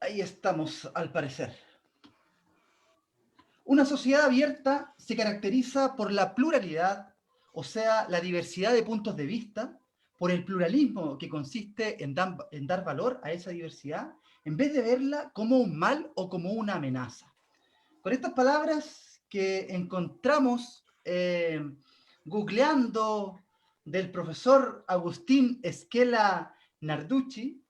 Ahí estamos, al parecer. Una sociedad abierta se caracteriza por la pluralidad, o sea, la diversidad de puntos de vista, por el pluralismo que consiste en dar valor a esa diversidad, en vez de verla como un mal o como una amenaza. Con estas palabras que encontramos googleando del profesor Agustín Esquela Narducci,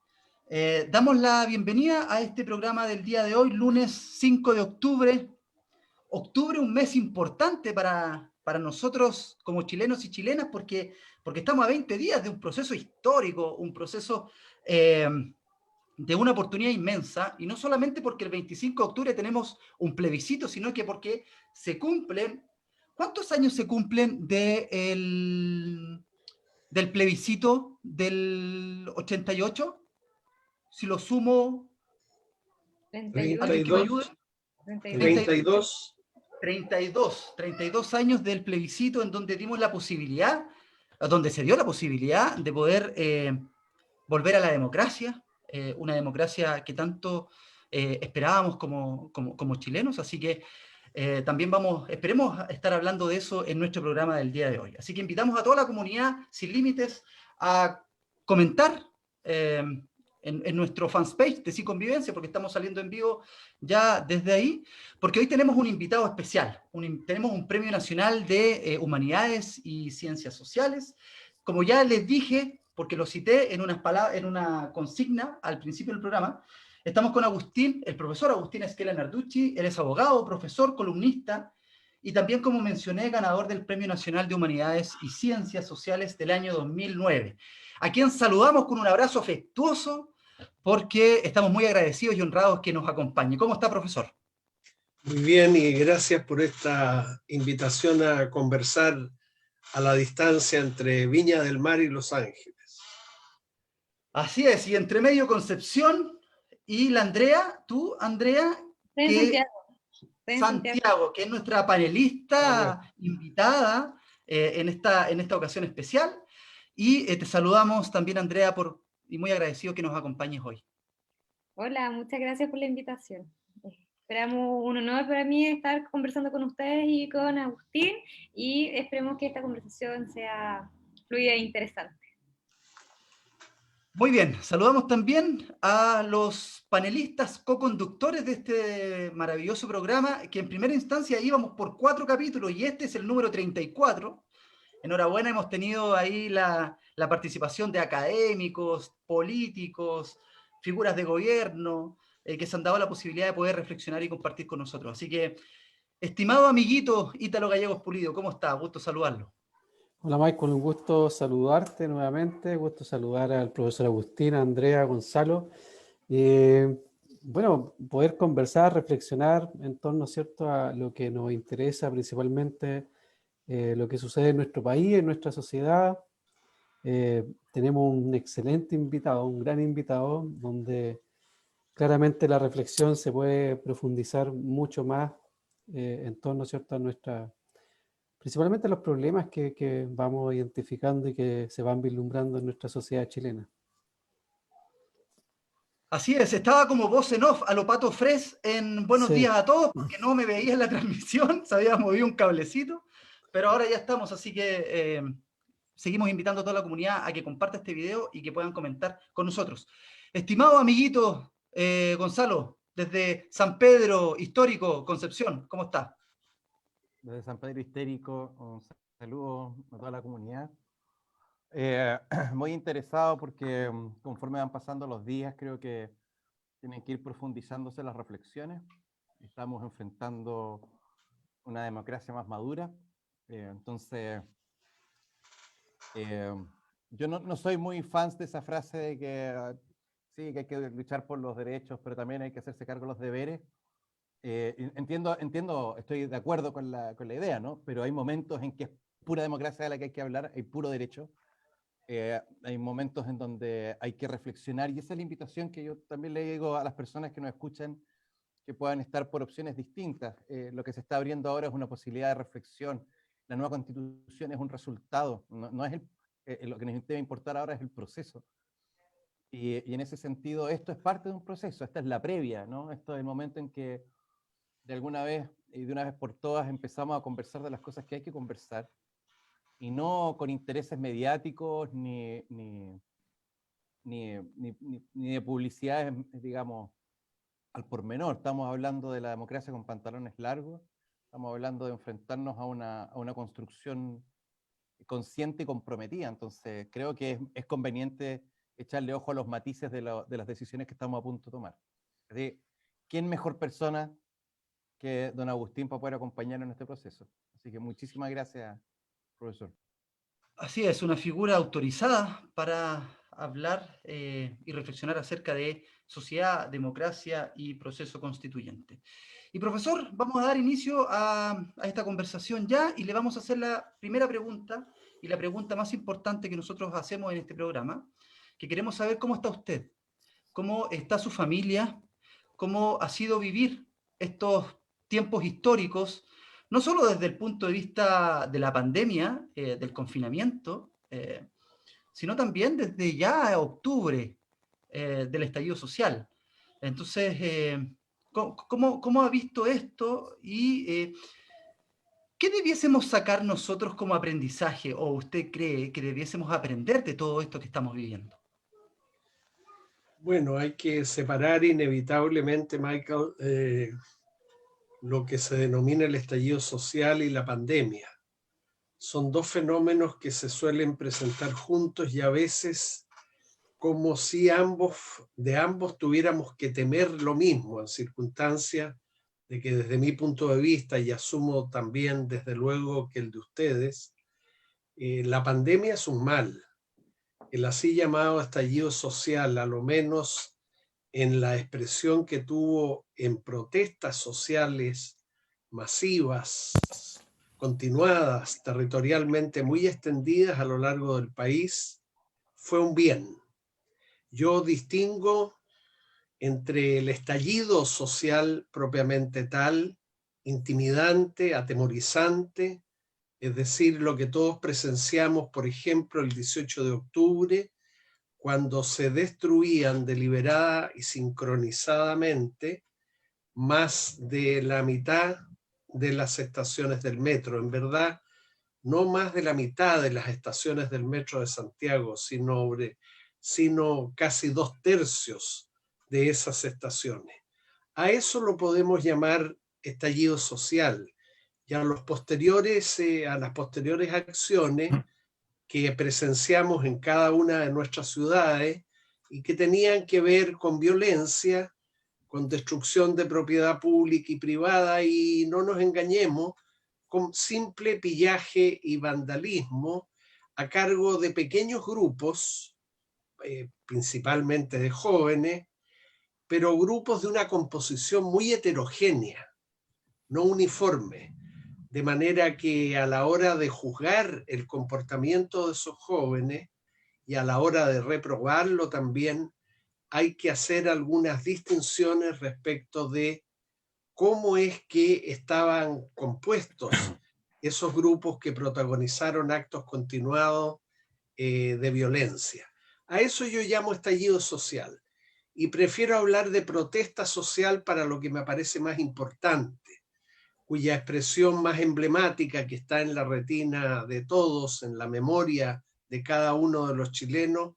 damos la bienvenida a este programa del día de hoy, lunes 5 de octubre. Octubre, un mes importante para nosotros como chilenos y chilenas, porque estamos a 20 días de un proceso histórico, un proceso de una oportunidad inmensa, y no solamente porque el 25 de octubre tenemos un plebiscito, sino que porque se cumplen, ¿cuántos años se cumplen del plebiscito del 88? Si lo sumo, alguien que me 32, ayude. 32. 32 años del plebiscito en donde dimos la posibilidad, donde se dio la posibilidad de poder volver a la democracia, una democracia que tanto esperábamos como chilenos, así que también esperemos estar hablando de eso en nuestro programa del día de hoy. Así que invitamos a toda la comunidad sin límites a comentar en nuestro fanpage de Sin Convivencia, porque estamos saliendo en vivo ya desde ahí, porque hoy tenemos un invitado especial, tenemos un Premio Nacional de Humanidades y Ciencias Sociales. Como ya les dije, porque lo cité en una consigna al principio del programa, estamos con Agustín, el profesor Agustín Esquela Narducci. Él es abogado, profesor, columnista y también, como mencioné, ganador del Premio Nacional de Humanidades y Ciencias Sociales del año 2009, a quien saludamos con un abrazo afectuoso porque estamos muy agradecidos y honrados que nos acompañe. ¿Cómo está, profesor? Muy bien, y gracias por esta invitación a conversar a la distancia entre Viña del Mar y Los Ángeles. Así es, y entre medio Concepción y la Andrea, tú, Andrea, que Santiago, que es nuestra panelista invitada en esta ocasión especial. Y te saludamos también, Andrea, y muy agradecido que nos acompañes hoy. Hola, muchas gracias por la invitación. Esperamos un honor para mí estar conversando con ustedes y con Agustín, y esperemos que esta conversación sea fluida e interesante. Muy bien, saludamos también a los panelistas co-conductores de este maravilloso programa, que en primera instancia íbamos por 4 capítulos y este es el número 34. Enhorabuena, hemos tenido ahí la participación de académicos, políticos, figuras de gobierno, que se han dado la posibilidad de poder reflexionar y compartir con nosotros. Así que, estimado amiguito Ítalo Gallegos Pulido, ¿cómo está? Gusto saludarlo. Hola Michael, un gusto saludarte nuevamente, gusto saludar al profesor Agustín, a Andrea, a Gonzalo. Bueno, poder conversar, reflexionar en torno, ¿cierto?, a lo que nos interesa, principalmente lo que sucede en nuestro país, en nuestra sociedad. Tenemos un excelente invitado, un gran invitado, donde claramente la reflexión se puede profundizar mucho más en torno, ¿cierto?, a principalmente los problemas que vamos identificando y que se van vislumbrando en nuestra sociedad chilena. Así es, estaba como voz en off a lo Pato Fres en Buenos Días a Todos, porque no me veía en la transmisión, se había movido un cablecito, pero ahora ya estamos, así que seguimos invitando a toda la comunidad a que comparta este video y que puedan comentar con nosotros. Estimado amiguito Gonzalo, desde San Pedro Histórico, Concepción, ¿cómo está? Desde San Pedro Histórico, un saludo a toda la comunidad. Muy interesado porque conforme van pasando los días, creo que tienen que ir profundizándose las reflexiones. Estamos enfrentando una democracia más madura. Entonces, yo no soy muy fan de esa frase de que sí, que hay que luchar por los derechos, pero también hay que hacerse cargo de los deberes. Entiendo, estoy de acuerdo con la idea, ¿no? Pero hay momentos en que es pura democracia de la que hay que hablar, hay puro derecho. Hay momentos en donde hay que reflexionar, y esa es la invitación que yo también le digo a las personas que nos escuchan, que puedan estar por opciones distintas. Lo que se está abriendo ahora es una posibilidad de reflexión. La nueva constitución es un resultado, no es lo que nos debe importar ahora es el proceso. Y en ese sentido, esto es parte de un proceso, esta es la previa, ¿no? Esto es el momento en que de alguna vez y de una vez por todas empezamos a conversar de las cosas que hay que conversar, y no con intereses mediáticos ni de publicidades, digamos, al pormenor. Estamos hablando de la democracia con pantalones largos, estamos hablando de enfrentarnos a una construcción consciente y comprometida. Entonces, creo que es conveniente echarle ojo a los matices de las decisiones que estamos a punto de tomar. Así, ¿quién mejor persona que don Agustín para poder acompañarnos en este proceso? Así que muchísimas gracias, profesor. Así es, una figura autorizada para hablar y reflexionar acerca de sociedad, democracia y proceso constituyente. Y profesor, vamos a dar inicio a esta conversación ya, y le vamos a hacer la primera pregunta, y la pregunta más importante que nosotros hacemos en este programa, que queremos saber cómo está usted, cómo está su familia, cómo ha sido vivir estos tiempos históricos, no solo desde el punto de vista de la pandemia, del confinamiento, sino también desde ya octubre del estallido social. Entonces, ¿cómo ha visto esto y qué debiésemos sacar nosotros como aprendizaje, o usted cree que debiésemos aprender de todo esto que estamos viviendo? Bueno, hay que separar inevitablemente, Michael, lo que se denomina el estallido social y la pandemia. Son dos fenómenos que se suelen presentar juntos y a veces como si de ambos tuviéramos que temer lo mismo, en circunstancias de que desde mi punto de vista, y asumo también desde luego que el de ustedes, la pandemia es un mal. El así llamado estallido social, a lo menos en la expresión que tuvo en protestas sociales masivas, continuadas, territorialmente muy extendidas a lo largo del país, fue un bien. Yo distingo entre el estallido social propiamente tal, intimidante, atemorizante, es decir, lo que todos presenciamos, por ejemplo, el 18 de octubre, cuando se destruían deliberada y sincronizadamente más de la mitad de las estaciones del metro. En verdad, no más de la mitad de las estaciones del metro de Santiago, sino casi 2/3 de esas estaciones. A eso lo podemos llamar estallido social, y a las posteriores acciones que presenciamos en cada una de nuestras ciudades y que tenían que ver con violencia, con destrucción de propiedad pública y privada, y no nos engañemos, con simple pillaje y vandalismo a cargo de pequeños grupos, principalmente de jóvenes, pero grupos de una composición muy heterogénea, no uniforme, de manera que a la hora de juzgar el comportamiento de esos jóvenes y a la hora de reprobarlo también, hay que hacer algunas distinciones respecto de cómo es que estaban compuestos esos grupos que protagonizaron actos continuados de violencia. A eso yo llamo estallido social, y prefiero hablar de protesta social para lo que me parece más importante, cuya expresión más emblemática, que está en la retina de todos, en la memoria de cada uno de los chilenos,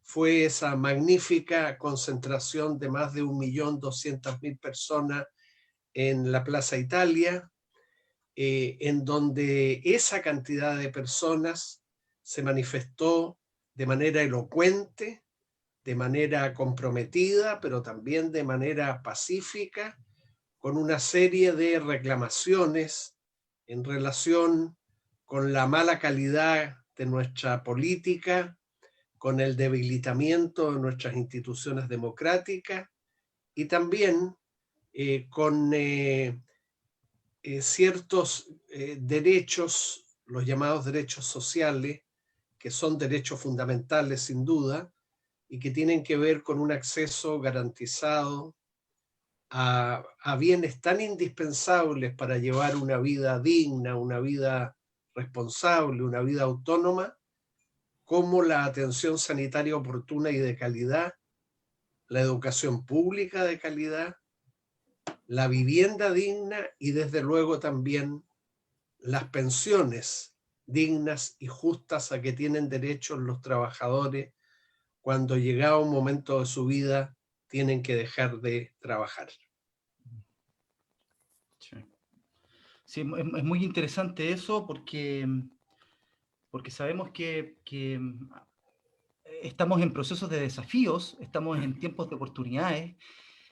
fue esa magnífica concentración de más de 1.200.000 personas en la Plaza Italia, en donde esa cantidad de personas se manifestó de manera elocuente, de manera comprometida, pero también de manera pacífica, con una serie de reclamaciones en relación con la mala calidad de nuestra política, con el debilitamiento de nuestras instituciones democráticas y también con ciertos derechos, los llamados derechos sociales, que son derechos fundamentales sin duda, y que tienen que ver con un acceso garantizado a bienes tan indispensables para llevar una vida digna, una vida responsable, una vida autónoma, como la atención sanitaria oportuna y de calidad, la educación pública de calidad, la vivienda digna y desde luego también las pensiones dignas y justas a que tienen derecho los trabajadores cuando llegado un momento de su vida tienen que dejar de trabajar. Sí. Sí, es muy interesante eso porque sabemos que estamos en procesos de desafíos, estamos en tiempos de oportunidades.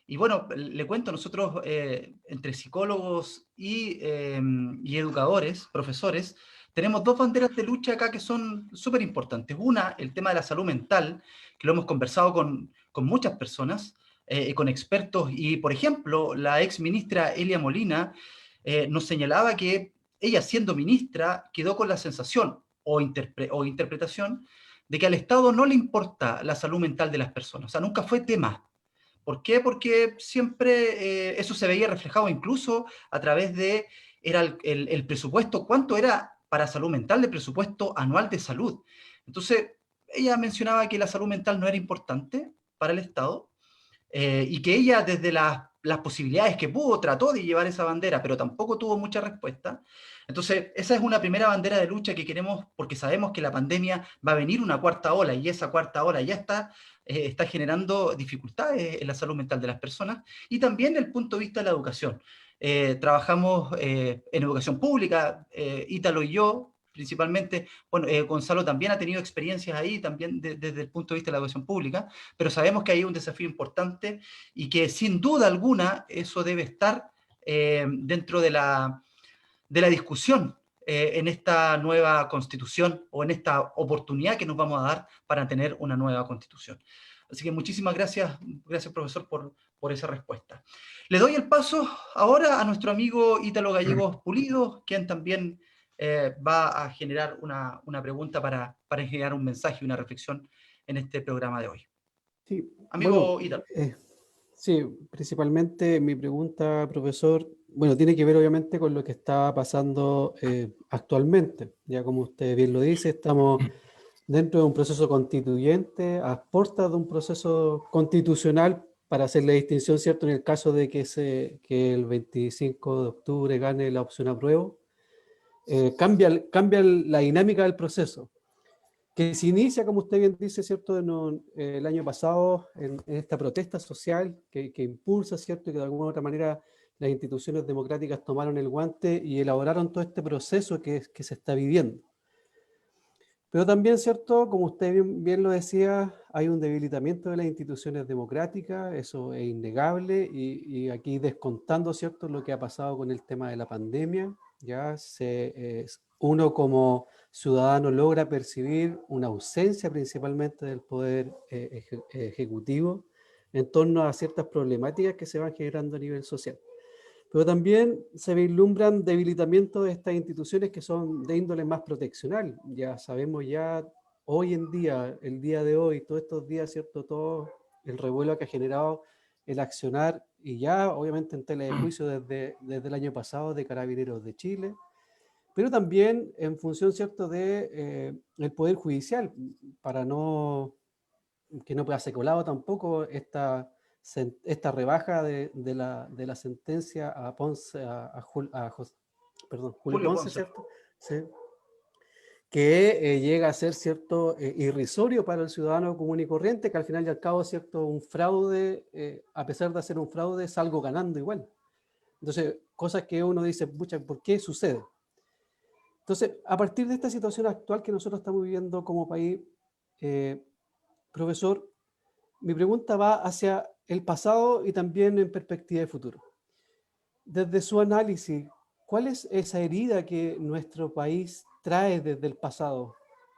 Y bueno, le cuento, nosotros entre psicólogos y educadores, profesores, tenemos dos banderas de lucha acá que son súper importantes. Una, el tema de la salud mental, que lo hemos conversado con muchas personas, con expertos, y por ejemplo, la ex ministra Elia Molina nos señalaba que ella, siendo ministra, quedó con la sensación o interpretación de que al Estado no le importa la salud mental de las personas, o sea, nunca fue tema. ¿Por qué? Porque siempre eso se veía reflejado incluso a través de era el presupuesto, cuánto era para salud mental de presupuesto anual de salud. Entonces, ella mencionaba que la salud mental no era importante para el Estado y que ella desde las posibilidades que pudo trató de llevar esa bandera, pero tampoco tuvo mucha respuesta. Entonces, esa es una primera bandera de lucha que queremos porque sabemos que la pandemia va a venir una cuarta ola y esa cuarta ola ya está generando dificultades en la salud mental de las personas y también desde el punto de vista de la educación. Trabajamos en educación pública, Ítalo y yo, principalmente. Bueno, Gonzalo también ha tenido experiencias ahí, también desde el punto de vista de la educación pública, pero sabemos que hay un desafío importante y que sin duda alguna eso debe estar dentro de la discusión en esta nueva constitución o en esta oportunidad que nos vamos a dar para tener una nueva constitución. Así que muchísimas gracias, profesor, por esa respuesta. Le doy el paso ahora a nuestro amigo Ítalo Gallegos Pulido, quien también va a generar una pregunta para generar un mensaje y una reflexión en este programa de hoy. Sí, Amigo bueno, Ítalo. sí, principalmente mi pregunta, profesor, bueno, tiene que ver obviamente con lo que está pasando actualmente. Ya como usted bien lo dice, estamos dentro de un proceso constituyente, a puertas de un proceso constitucional, para hacer la distinción, ¿cierto? En el caso de que el 25 de octubre gane la opción apruebo, cambia la dinámica del proceso, que se inicia, como usted bien dice, ¿cierto? El año pasado, en esta protesta social que impulsa, ¿cierto? Y que de alguna u otra manera las instituciones democráticas tomaron el guante y elaboraron todo este proceso que se está viviendo. Pero también, ¿cierto? Como usted bien lo decía, hay un debilitamiento de las instituciones democráticas, eso es innegable, y aquí descontando, ¿cierto?, lo que ha pasado con el tema de la pandemia, ya uno como ciudadano logra percibir una ausencia principalmente del poder ejecutivo en torno a ciertas problemáticas que se van generando a nivel social. Pero también se vislumbran debilitamientos de estas instituciones que son de índole más proteccional. Ya sabemos ya hoy en día, el día de hoy, todos estos días, ¿cierto? Todo el revuelo que ha generado el accionar, y ya obviamente en tela de juicio desde el año pasado, de Carabineros de Chile, pero también en función, ¿cierto?, de el Poder Judicial, para que no pueda ser colado tampoco esta rebaja de la sentencia a Ponce, Julio Ponce, ¿cierto? Sí. Que llega a ser, ¿cierto?, irrisorio para el ciudadano común y corriente, que al final y al cabo, ¿cierto?, un fraude, a pesar de hacer un fraude, salgo ganando igual. Entonces, cosas que uno dice, pucha, ¿por qué sucede? Entonces, a partir de esta situación actual que nosotros estamos viviendo como país, profesor, mi pregunta va hacia el pasado y también en perspectiva de futuro. Desde su análisis, ¿cuál es esa herida que nuestro país trae desde el pasado?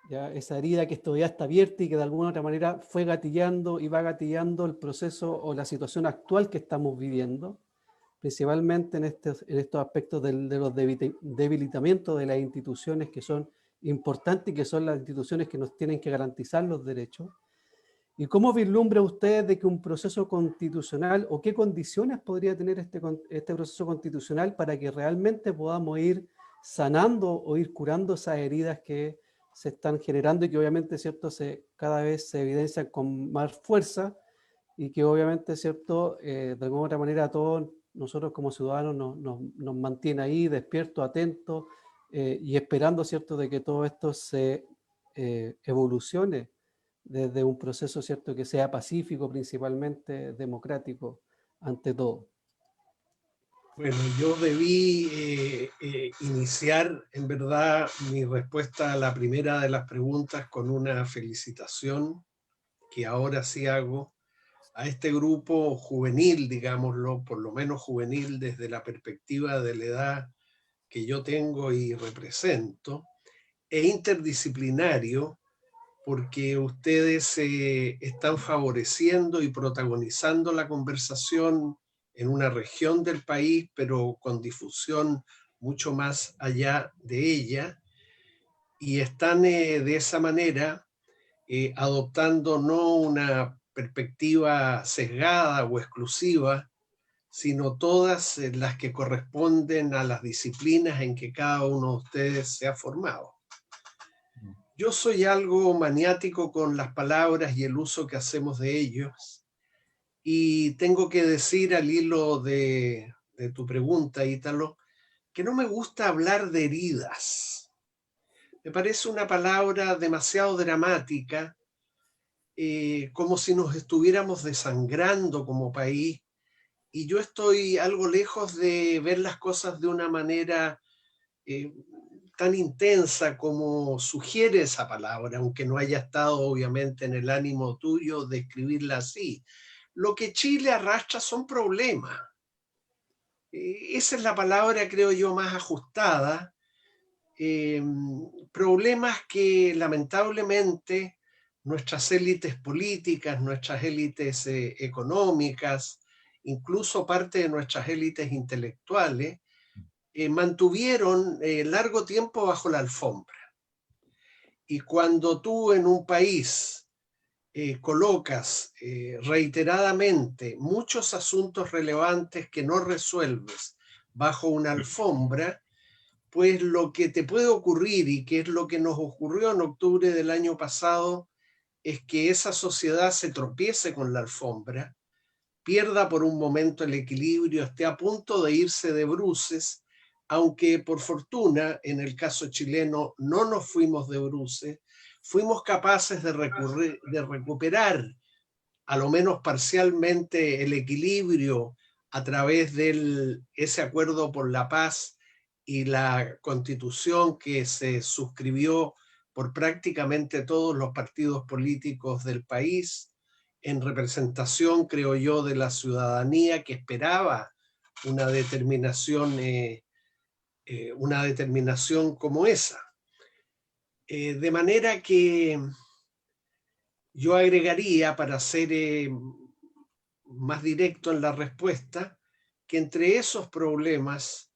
¿Ya? Esa herida que todavía está abierta y que de alguna u otra manera fue gatillando y va gatillando el proceso o la situación actual que estamos viviendo, principalmente en estos aspectos de los debilitamientos de las instituciones que son importantes y que son las instituciones que nos tienen que garantizar los derechos. ¿Y cómo vislumbra usted de que un proceso constitucional, o qué condiciones podría tener este proceso constitucional para que realmente podamos ir sanando o ir curando esas heridas que se están generando y que obviamente, ¿cierto?, cada vez se evidencian con más fuerza y que obviamente, ¿cierto?, de alguna u otra manera a todos nosotros como ciudadanos nos mantiene ahí despiertos, atentos y esperando, ¿cierto?, de que todo esto se evolucione desde un proceso, ¿cierto?, que sea pacífico, principalmente democrático, ante todo. Bueno, yo debí iniciar en verdad mi respuesta a la primera de las preguntas con una felicitación que ahora sí hago a este grupo juvenil, digámoslo, por lo menos juvenil desde la perspectiva de la edad que yo tengo y represento, e interdisciplinario, porque ustedes están favoreciendo y protagonizando la conversación en una región del país, pero con difusión mucho más allá de ella, y están de esa manera adoptando no una perspectiva sesgada o exclusiva, sino todas las que corresponden a las disciplinas en que cada uno de ustedes se ha formado. Yo soy algo maniático con las palabras y el uso que hacemos de ellos, y tengo que decir al hilo de tu pregunta, Ítalo, que no me gusta hablar de heridas. Me parece una palabra demasiado dramática, como si nos estuviéramos desangrando como país, y yo estoy algo lejos de ver las cosas de una manera tan intensa como sugiere esa palabra, aunque no haya estado obviamente en el ánimo tuyo de escribirla así. Lo que Chile arrastra son problemas. Esa es la palabra, creo yo, más ajustada. Problemas que lamentablemente nuestras élites políticas, nuestras élites económicas, incluso parte de nuestras élites intelectuales, mantuvieron largo tiempo bajo la alfombra. Y cuando tú en un país colocas reiteradamente muchos asuntos relevantes que no resuelves bajo una alfombra, pues lo que te puede ocurrir, y que es lo que nos ocurrió en octubre del año pasado, es que esa sociedad se tropiece con la alfombra, pierda por un momento el equilibrio, esté a punto de irse de bruces, aunque por fortuna, en el caso chileno, no nos fuimos de bruces, fuimos capaces de recuperar, a lo menos parcialmente, el equilibrio a través de ese acuerdo por la paz y la constitución que se suscribió por prácticamente todos los partidos políticos del país, en representación, creo yo, de la ciudadanía que esperaba una determinación como esa. De manera que yo agregaría, para ser más directo en la respuesta, que entre esos problemas,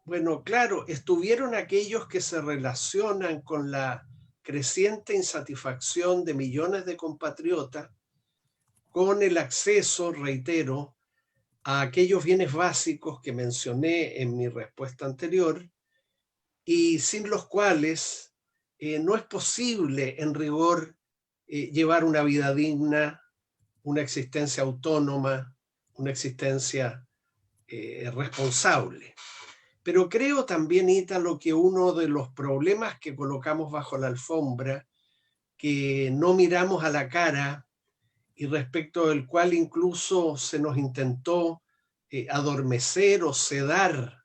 bueno, claro, estuvieron aquellos que se relacionan con la creciente insatisfacción de millones de compatriotas con el acceso, reitero, a aquellos bienes básicos que mencioné en mi respuesta anterior, y sin los cuales no es posible, en rigor, llevar una vida digna, una existencia autónoma, una existencia responsable. Pero creo también, Ítalo, que uno de los problemas que colocamos bajo la alfombra, que no miramos a la cara y respecto del cual incluso se nos intentó adormecer o sedar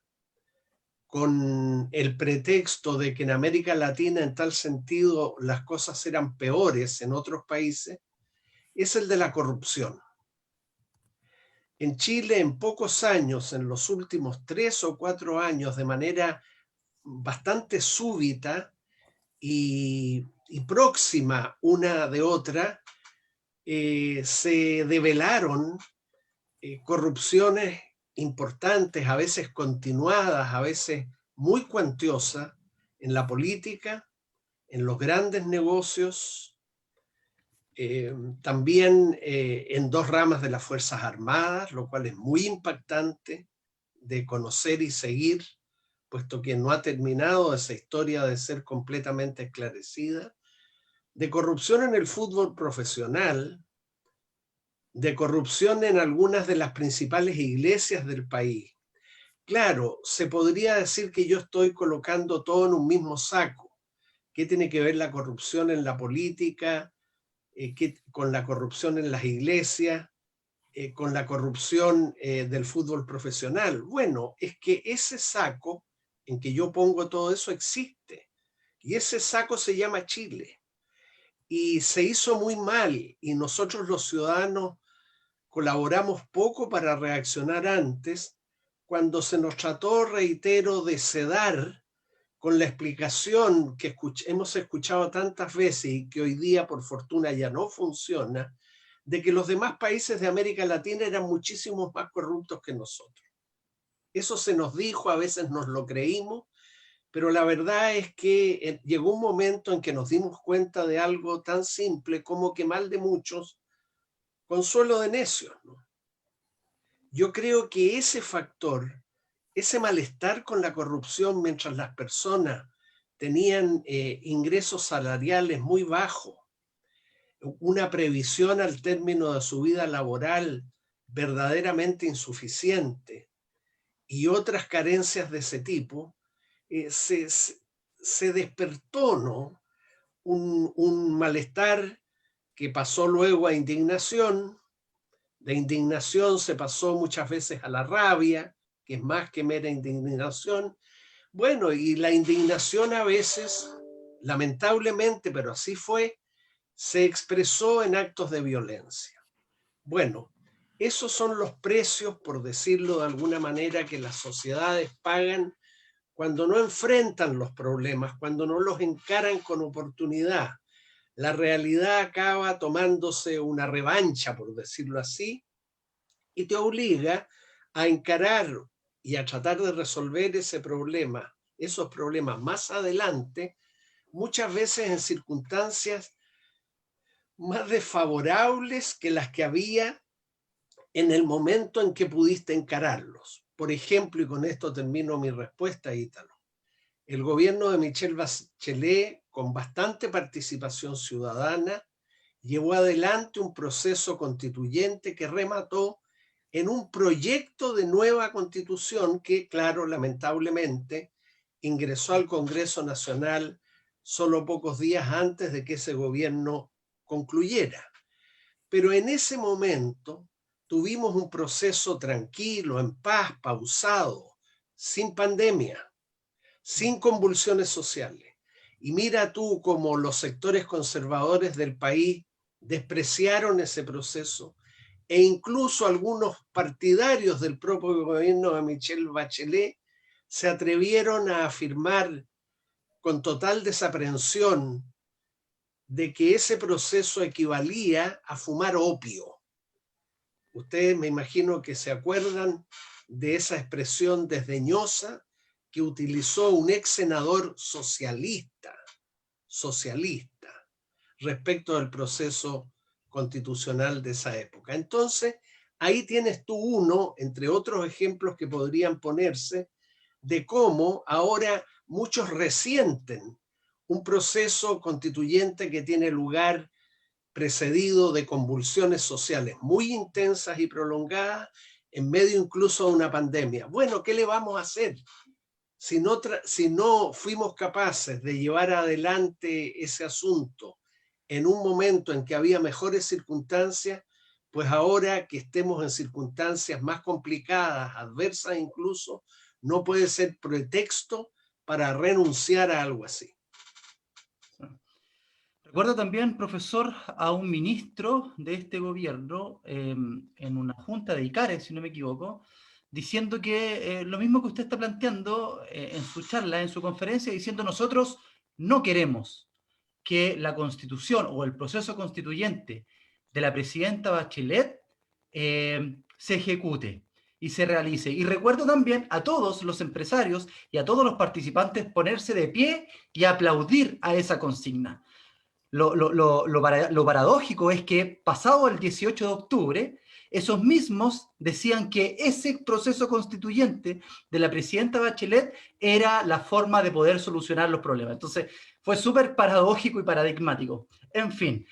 con el pretexto de que en América Latina en tal sentido las cosas eran peores en otros países, es el de la corrupción. En Chile, en pocos años, en los últimos 3 o 4 años, de manera bastante súbita y próxima una de otra, se develaron corrupciones importantes, a veces continuadas, a veces muy cuantiosas, en la política, en los grandes negocios, también en 2 ramas de las Fuerzas Armadas, lo cual es muy impactante de conocer y seguir, puesto que no ha terminado esa historia de ser completamente esclarecida, de corrupción en el fútbol profesional, de corrupción en algunas de las principales iglesias del país. Claro, se podría decir que yo estoy colocando todo en un mismo saco. ¿Qué tiene que ver la corrupción en la política, con la corrupción en las iglesias, con la corrupción del fútbol profesional? Bueno, es que ese saco en que yo pongo todo eso existe. Y ese saco se llama Chile. Y se hizo muy mal, y nosotros los ciudadanos colaboramos poco para reaccionar antes, cuando se nos trató, reitero, de sedar con la explicación que hemos escuchado tantas veces y que hoy día por fortuna ya no funciona, de que los demás países de América Latina eran muchísimos más corruptos que nosotros. Eso se nos dijo, a veces nos lo creímos, pero la verdad es que llegó un momento en que nos dimos cuenta de algo tan simple como que mal de muchos, consuelo de necios, ¿no? Yo creo que ese factor, ese malestar con la corrupción mientras las personas tenían ingresos salariales muy bajos, una previsión al término de su vida laboral verdaderamente insuficiente y otras carencias de ese tipo, se despertó, ¿no? Un malestar que pasó luego a indignación. De indignación se pasó muchas veces a la rabia, que es más que mera indignación. Bueno, y la indignación a veces, lamentablemente, pero así fue, se expresó en actos de violencia. Bueno, esos son los precios, por decirlo de alguna manera, que las sociedades pagan cuando no enfrentan los problemas, cuando no los encaran con oportunidad. La realidad acaba tomándose una revancha, por decirlo así, y te obliga a encarar y a tratar de resolver ese problema, esos problemas más adelante, muchas veces en circunstancias más desfavorables que las que había en el momento en que pudiste encararlos. Por ejemplo, y con esto termino mi respuesta, Ítalo, el gobierno de Michelle Bachelet, con bastante participación ciudadana, llevó adelante un proceso constituyente que remató en un proyecto de nueva constitución que, claro, lamentablemente, ingresó al Congreso Nacional solo pocos días antes de que ese gobierno concluyera. Pero en ese momento tuvimos un proceso tranquilo, en paz, pausado, sin pandemia, sin convulsiones sociales. Y mira tú cómo los sectores conservadores del país despreciaron ese proceso, e incluso algunos partidarios del propio gobierno de Michelle Bachelet se atrevieron a afirmar con total desaprensión de que ese proceso equivalía a fumar opio. Ustedes me imagino que se acuerdan de esa expresión desdeñosa que utilizó un ex senador socialista respecto del proceso constitucional de esa época. Entonces, ahí tienes tú uno, entre otros ejemplos que podrían ponerse, de cómo ahora muchos resienten un proceso constituyente que tiene lugar precedido de convulsiones sociales muy intensas y prolongadas, en medio incluso de una pandemia. Bueno, ¿qué le vamos a hacer? Si no fuimos capaces de llevar adelante ese asunto en un momento en que había mejores circunstancias, pues ahora que estemos en circunstancias más complicadas, adversas incluso, no puede ser pretexto para renunciar a algo así. Recuerdo también, profesor, a un ministro de este gobierno en una junta de ICARE, si no me equivoco, diciendo que lo mismo que usted está planteando en su charla, en su conferencia, diciendo nosotros no queremos que la constitución o el proceso constituyente de la presidenta Bachelet se ejecute y se realice. Y recuerdo también a todos los empresarios y a todos los participantes ponerse de pie y aplaudir a esa consigna. Lo paradójico es que pasado el 18 de octubre, esos mismos decían que ese proceso constituyente de la presidenta Bachelet era la forma de poder solucionar los problemas. Entonces, fue súper paradójico y paradigmático. En fin.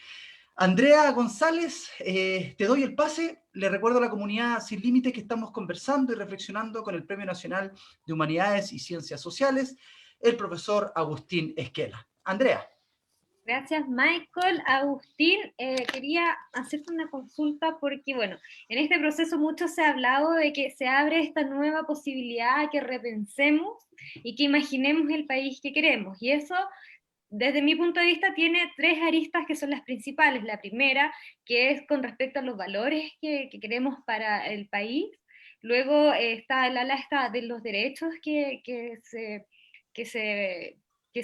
Andrea González, te doy el pase. Le recuerdo a la comunidad Sin Límites que estamos conversando y reflexionando con el Premio Nacional de Humanidades y Ciencias Sociales, el profesor Agustín Esquela. Andrea. Gracias, Michael. Agustín, quería hacerte una consulta porque, bueno, en este proceso mucho se ha hablado de que se abre esta nueva posibilidad a que repensemos y que imaginemos el país que queremos. Y eso, desde mi punto de vista, tiene tres aristas que son las principales. La primera, que es con respecto a los valores que queremos para el país. Luego está el ala de los derechos que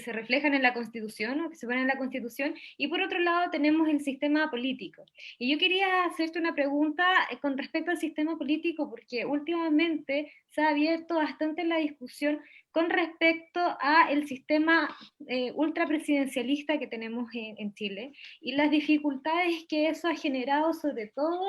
se reflejan en la Constitución o que se ponen en la Constitución, y por otro lado tenemos el sistema político. Y yo quería hacerte una pregunta con respecto al sistema político, porque últimamente se ha abierto bastante la discusión con respecto a el sistema ultrapresidencialista que tenemos en Chile y las dificultades que eso ha generado, sobre todo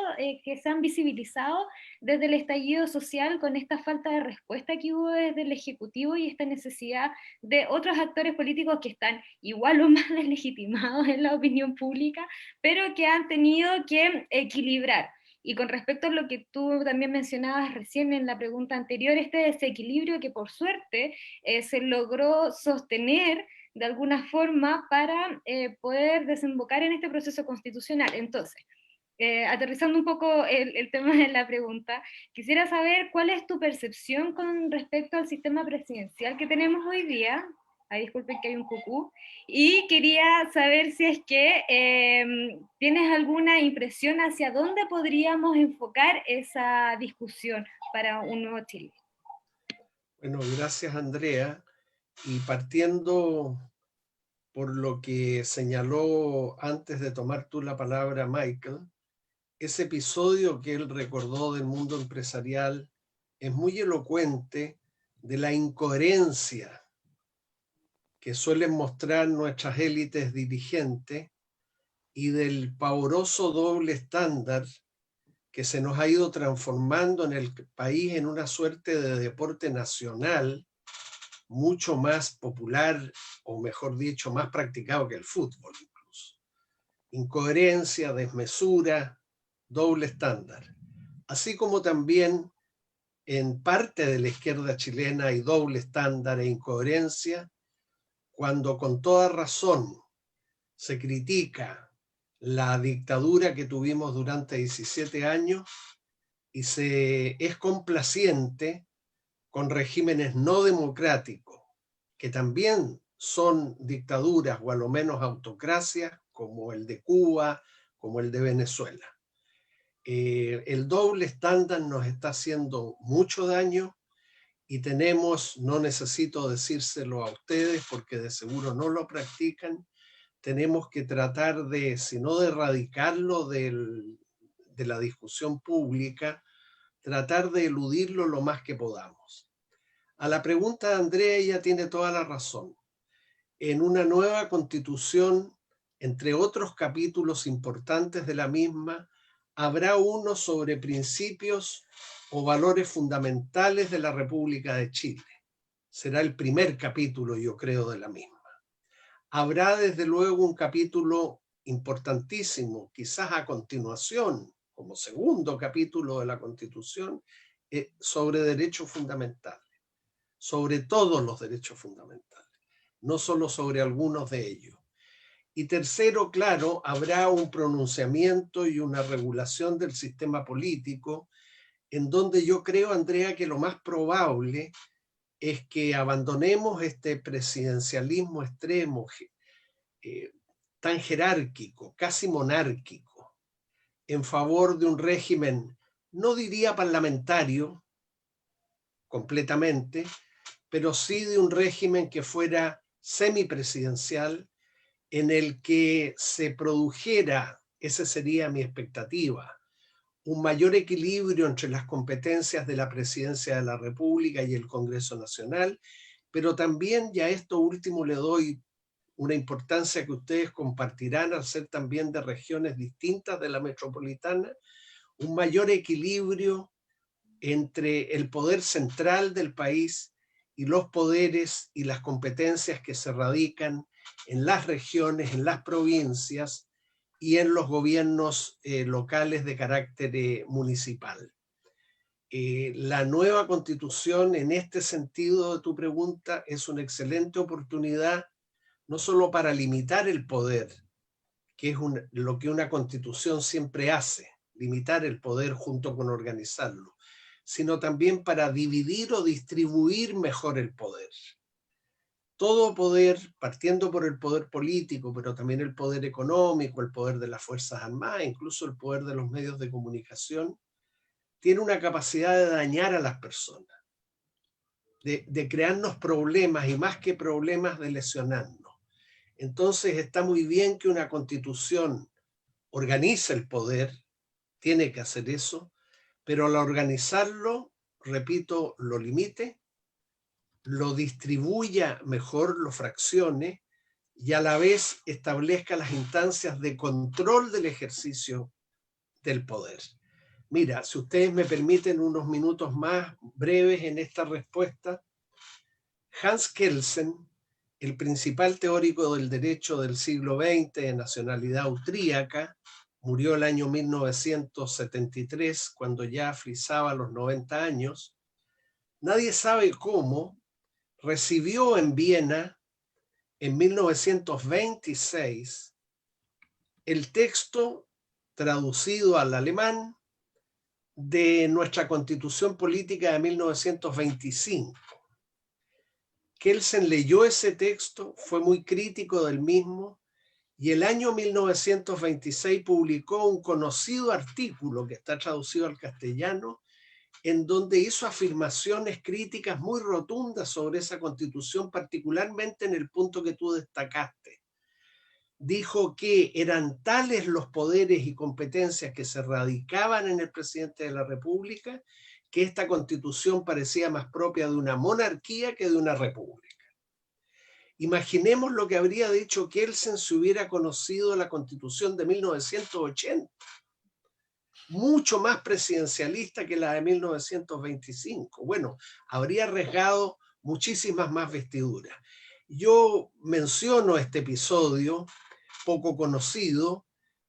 que se han visibilizado desde el estallido social con esta falta de respuesta que hubo desde el Ejecutivo y esta necesidad de otros actores políticos que están igual o más deslegitimados en la opinión pública, pero que han tenido que equilibrar. Y con respecto a lo que tú también mencionabas recién en la pregunta anterior, este desequilibrio que por suerte se logró sostener de alguna forma para poder desembocar en este proceso constitucional. Entonces, aterrizando un poco el tema de la pregunta, quisiera saber cuál es tu percepción con respecto al sistema presidencial que tenemos hoy día. Ay, disculpen que hay un cucú. Y quería saber si es que tienes alguna impresión hacia dónde podríamos enfocar esa discusión para un nuevo Chile. Bueno, gracias, Andrea. Y partiendo por lo que señaló antes de tomar tú la palabra, Michael, ese episodio que él recordó del mundo empresarial es muy elocuente de la incoherencia que suelen mostrar nuestras élites dirigentes y del pavoroso doble estándar que se nos ha ido transformando en el país en una suerte de deporte nacional mucho más popular, o mejor dicho, más practicado que el fútbol incluso. Incoherencia, desmesura, doble estándar. Así como también en parte de la izquierda chilena hay doble estándar e incoherencia, cuando con toda razón se critica la dictadura que tuvimos durante 17 años y se es complaciente con regímenes no democráticos, que también son dictaduras o a lo menos autocracias, como el de Cuba, como el de Venezuela. El doble estándar nos está haciendo mucho daño y tenemos, no necesito decírselo a ustedes porque de seguro no lo practican, tenemos que tratar de, si no de erradicarlo de la discusión pública, tratar de eludirlo lo más que podamos. A la pregunta de Andrea, ella tiene toda la razón. En una nueva constitución, entre otros capítulos importantes de la misma, habrá uno sobre principios o valores fundamentales de la República de Chile. Será el primer capítulo, yo creo, de la misma. Habrá desde luego un capítulo importantísimo, quizás a continuación, como segundo capítulo de la Constitución, sobre derechos fundamentales, sobre todos los derechos fundamentales, no solo sobre algunos de ellos. Y tercero, claro, habrá un pronunciamiento y una regulación del sistema político, en donde yo creo, Andrea, que lo más probable es que abandonemos este presidencialismo extremo, tan jerárquico, casi monárquico, en favor de un régimen, no diría parlamentario completamente, pero sí de un régimen que fuera semipresidencial, en el que se produjera, esa sería mi expectativa, un mayor equilibrio entre las competencias de la Presidencia de la República y el Congreso Nacional, pero también, y a esto último le doy una importancia que ustedes compartirán al ser también de regiones distintas de la metropolitana, un mayor equilibrio entre el poder central del país y los poderes y las competencias que se radican en las regiones, en las provincias y en los gobiernos locales de carácter municipal. La nueva constitución, en este sentido de tu pregunta, es una excelente oportunidad no solo para limitar el poder, que es lo que una constitución siempre hace, limitar el poder junto con organizarlo, sino también para dividir o distribuir mejor el poder. Todo poder, partiendo por el poder político, pero también el poder económico, el poder de las Fuerzas Armadas, incluso el poder de los medios de comunicación, tiene una capacidad de dañar a las personas, de crearnos problemas y más que problemas, de lesionarnos. Entonces está muy bien que una constitución organice el poder, tiene que hacer eso, pero al organizarlo, repito, lo limite, lo distribuya mejor, lo fraccione y a la vez establezca las instancias de control del ejercicio del poder. Mira, si ustedes me permiten unos minutos más breves en esta respuesta, Hans Kelsen, el principal teórico del derecho del siglo XX de nacionalidad austríaca, murió el año 1973, cuando ya frisaba los 90 años. Nadie sabe cómo recibió en Viena, en 1926, el texto traducido al alemán de nuestra Constitución Política de 1925. Kelsen leyó ese texto, fue muy crítico del mismo, y el año 1926 publicó un conocido artículo que está traducido al castellano, en donde hizo afirmaciones críticas muy rotundas sobre esa constitución, particularmente en el punto que tú destacaste. Dijo que eran tales los poderes y competencias que se radicaban en el presidente de la República, que esta constitución parecía más propia de una monarquía que de una república. Imaginemos lo que habría dicho Kelsen si hubiera conocido la constitución de 1980, mucho más presidencialista que la de 1925. Bueno, habría arriesgado muchísimas más vestiduras. Yo menciono este episodio poco conocido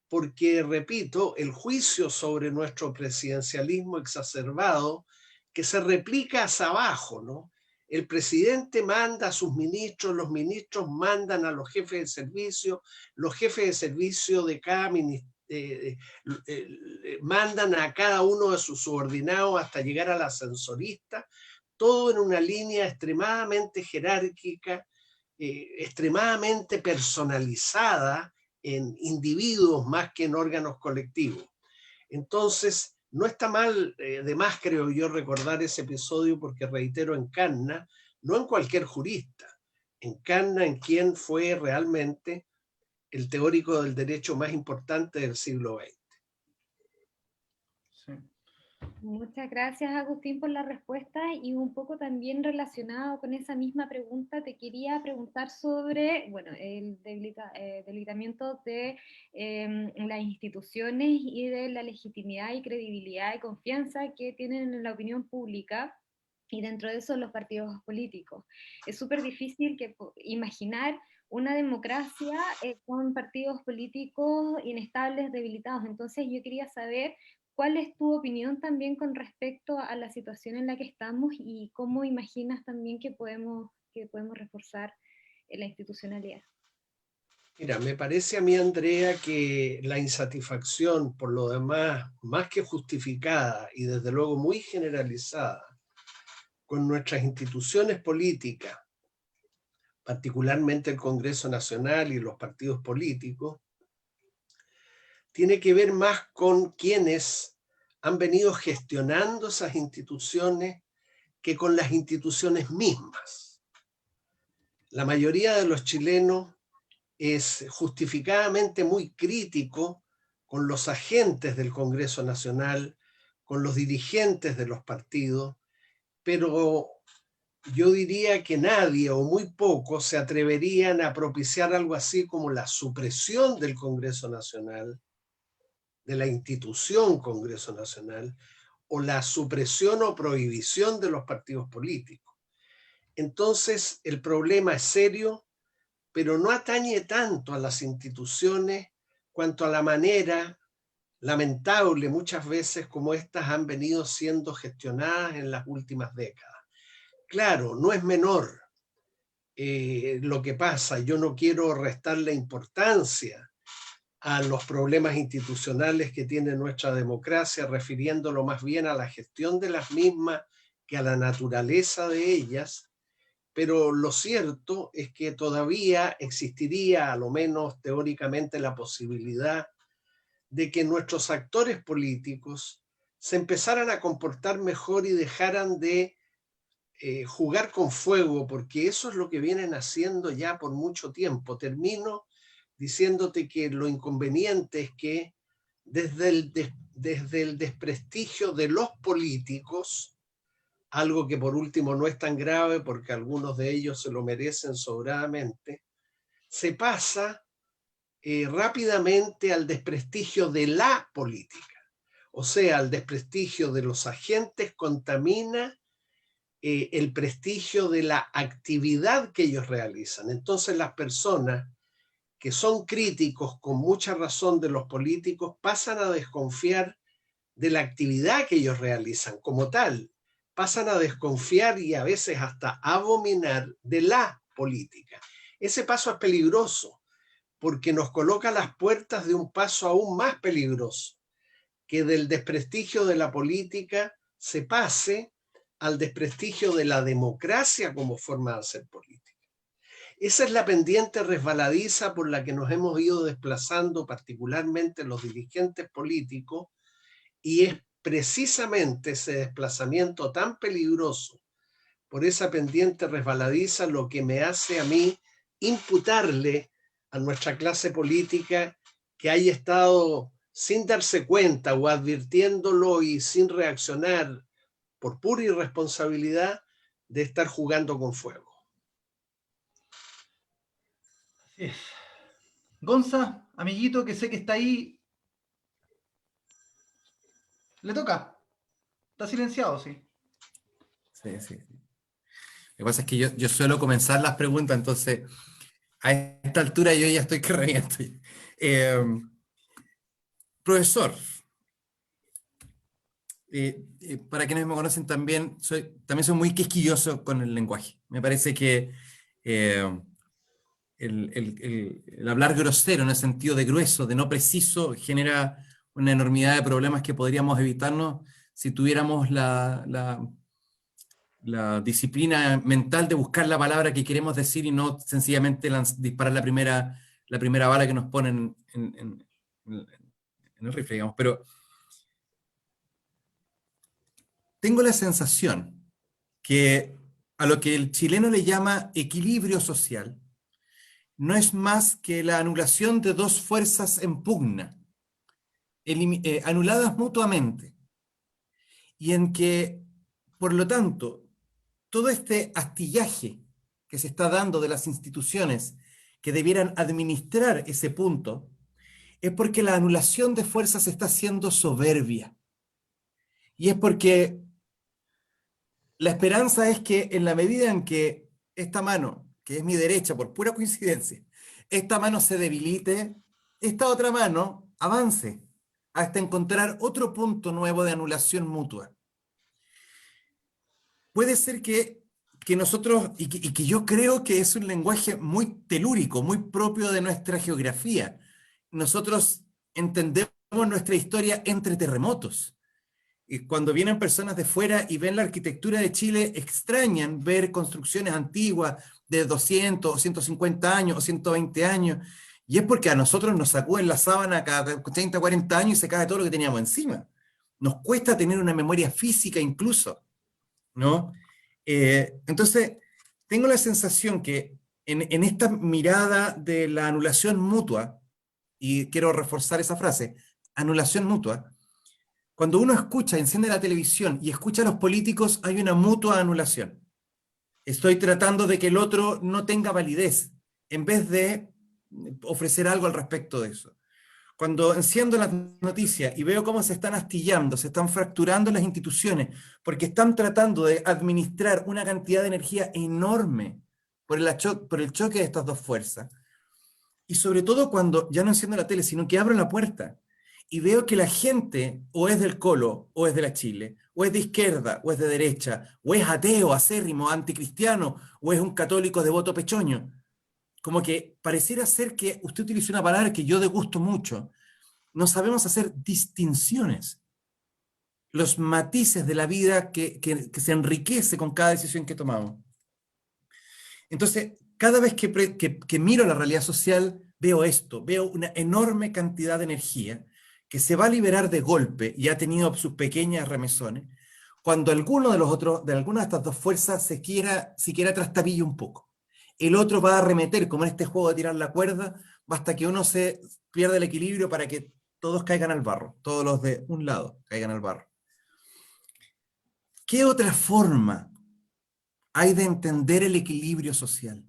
porque, repito, el juicio sobre nuestro presidencialismo exacerbado, que se replica hacia abajo, ¿no? El presidente manda a sus ministros, los ministros mandan a los jefes de servicio, los jefes de servicio de cada ministerio mandan a cada uno de sus subordinados hasta llegar al ascensorista, todo en una línea extremadamente jerárquica, extremadamente personalizada en individuos más que en órganos colectivos. Entonces, no está mal, de más creo yo, recordar ese episodio porque, reitero, encarna, no en cualquier jurista, encarna en quien fue realmente el teórico del derecho más importante del siglo XX. Sí. Muchas gracias, Agustín, por la respuesta, y un poco también relacionado con esa misma pregunta, te quería preguntar sobre, bueno, el debilitamiento de las instituciones y de la legitimidad y credibilidad y confianza que tienen en la opinión pública, y dentro de eso los partidos políticos. Es súper difícil imaginar una democracia con partidos políticos inestables, debilitados. Entonces yo quería saber ¿cuál es tu opinión también con respecto a la situación en la que estamos y cómo imaginas también que podemos reforzar la institucionalidad? Mira, me parece a mí, Andrea, que la insatisfacción, por lo demás, más que justificada y desde luego muy generalizada, con nuestras instituciones políticas, particularmente el Congreso Nacional y los partidos políticos, tiene que ver más con quienes han venido gestionando esas instituciones que con las instituciones mismas. La mayoría de los chilenos es justificadamente muy crítico con los agentes del Congreso Nacional, con los dirigentes de los partidos, pero yo diría que nadie o muy pocos se atreverían a propiciar algo así como la supresión del Congreso Nacional, de la institución Congreso Nacional, o la supresión o prohibición de los partidos políticos. Entonces, el problema es serio, pero no atañe tanto a las instituciones cuanto a la manera lamentable muchas veces como estas han venido siendo gestionadas en las últimas décadas. Claro, no es menor lo que pasa. Yo no quiero restarle importancia a los problemas institucionales que tiene nuestra democracia, refiriéndolo más bien a la gestión de las mismas que a la naturaleza de ellas, pero lo cierto es que todavía existiría, a lo menos teóricamente, la posibilidad de que nuestros actores políticos se empezaran a comportar mejor y dejaran de jugar con fuego, porque eso es lo que vienen haciendo ya por mucho tiempo. Termino diciéndote que lo inconveniente es que desde el desprestigio de los políticos, algo que por último no es tan grave porque algunos de ellos se lo merecen sobradamente, se pasa rápidamente al desprestigio de la política. O sea, al desprestigio de los agentes contamina el prestigio de la actividad que ellos realizan. Entonces las personas que son críticos con mucha razón de los políticos pasan a desconfiar de la actividad que ellos realizan como tal, pasan a desconfiar y a veces hasta abominar de la política. Ese paso es peligroso porque nos coloca a las puertas de un paso aún más peligroso, que del desprestigio de la política se pase al desprestigio de la democracia como forma de hacer política. Esa es la pendiente resbaladiza por la que nos hemos ido desplazando, particularmente los dirigentes políticos, y es precisamente ese desplazamiento tan peligroso por esa pendiente resbaladiza lo que me hace a mí imputarle a nuestra clase política que haya estado sin darse cuenta o advirtiéndolo y sin reaccionar por pura irresponsabilidad de estar jugando con fuego. Así es. Gonza, amiguito, que sé que está ahí, le toca. Está silenciado, sí. Sí, sí. Lo que pasa es que yo suelo comenzar las preguntas, entonces a esta altura yo ya estoy que reviento. Profesor, para quienes me conocen también soy muy quisquilloso con el lenguaje. Me parece que el hablar grosero en el sentido de grueso, de no preciso, genera una enormidad de problemas que podríamos evitarnos si tuviéramos la disciplina mental de buscar la palabra que queremos decir y no sencillamente disparar la primera bala que nos ponen en el rifle, digamos. Pero tengo la sensación que a lo que el chileno le llama equilibrio social no es más que la anulación de dos fuerzas en pugna, anuladas mutuamente, y en que, por lo tanto, todo este astillaje que se está dando de las instituciones que debieran administrar ese punto, es porque la anulación de fuerzas está siendo soberbia. Y es porque la esperanza es que en la medida en que esta mano, que es mi derecha por pura coincidencia, esta mano se debilite, esta otra mano avance hasta encontrar otro punto nuevo de anulación mutua. Puede ser que nosotros, y que yo creo que es un lenguaje muy telúrico, muy propio de nuestra geografía. Nosotros entendemos nuestra historia entre terremotos. Y cuando vienen personas de fuera y ven la arquitectura de Chile, extrañan ver construcciones antiguas de 200 o 150 años o 120 años, y es porque a nosotros nos sacuden la sábana cada 30 o 40 años y se cae todo lo que teníamos encima. Nos cuesta tener una memoria física incluso, ¿no? Entonces, tengo la sensación que en esta mirada de la anulación mutua, y quiero reforzar esa frase, anulación mutua, cuando uno escucha, enciende la televisión y escucha a los políticos, hay una mutua anulación. Estoy tratando de que el otro no tenga validez, en vez de ofrecer algo al respecto de eso. Cuando enciendo las noticias y veo cómo se están astillando, se están fracturando las instituciones, porque están tratando de administrar una cantidad de energía enorme por el choque de estas dos fuerzas, y sobre todo cuando ya no enciendo la tele, sino que abro la puerta y veo que la gente o es del Colo, o es de la Chile, o es de izquierda, o es de derecha, o es ateo, acérrimo, anticristiano, o es un católico devoto pechoño. Como que pareciera ser que usted utiliza una palabra que yo degusto mucho. No sabemos hacer distinciones, los matices de la vida que se enriquece con cada decisión que tomamos. Entonces, cada vez que miro la realidad social, veo esto, veo una enorme cantidad de energía que se va a liberar de golpe y ha tenido sus pequeñas remesones, cuando alguno de alguna de estas dos fuerzas siquiera trastabille un poco. El otro va a arremeter, como en este juego de tirar la cuerda, hasta que uno se pierda el equilibrio para que todos caigan al barro, todos los de un lado caigan al barro. ¿Qué otra forma hay de entender el equilibrio social?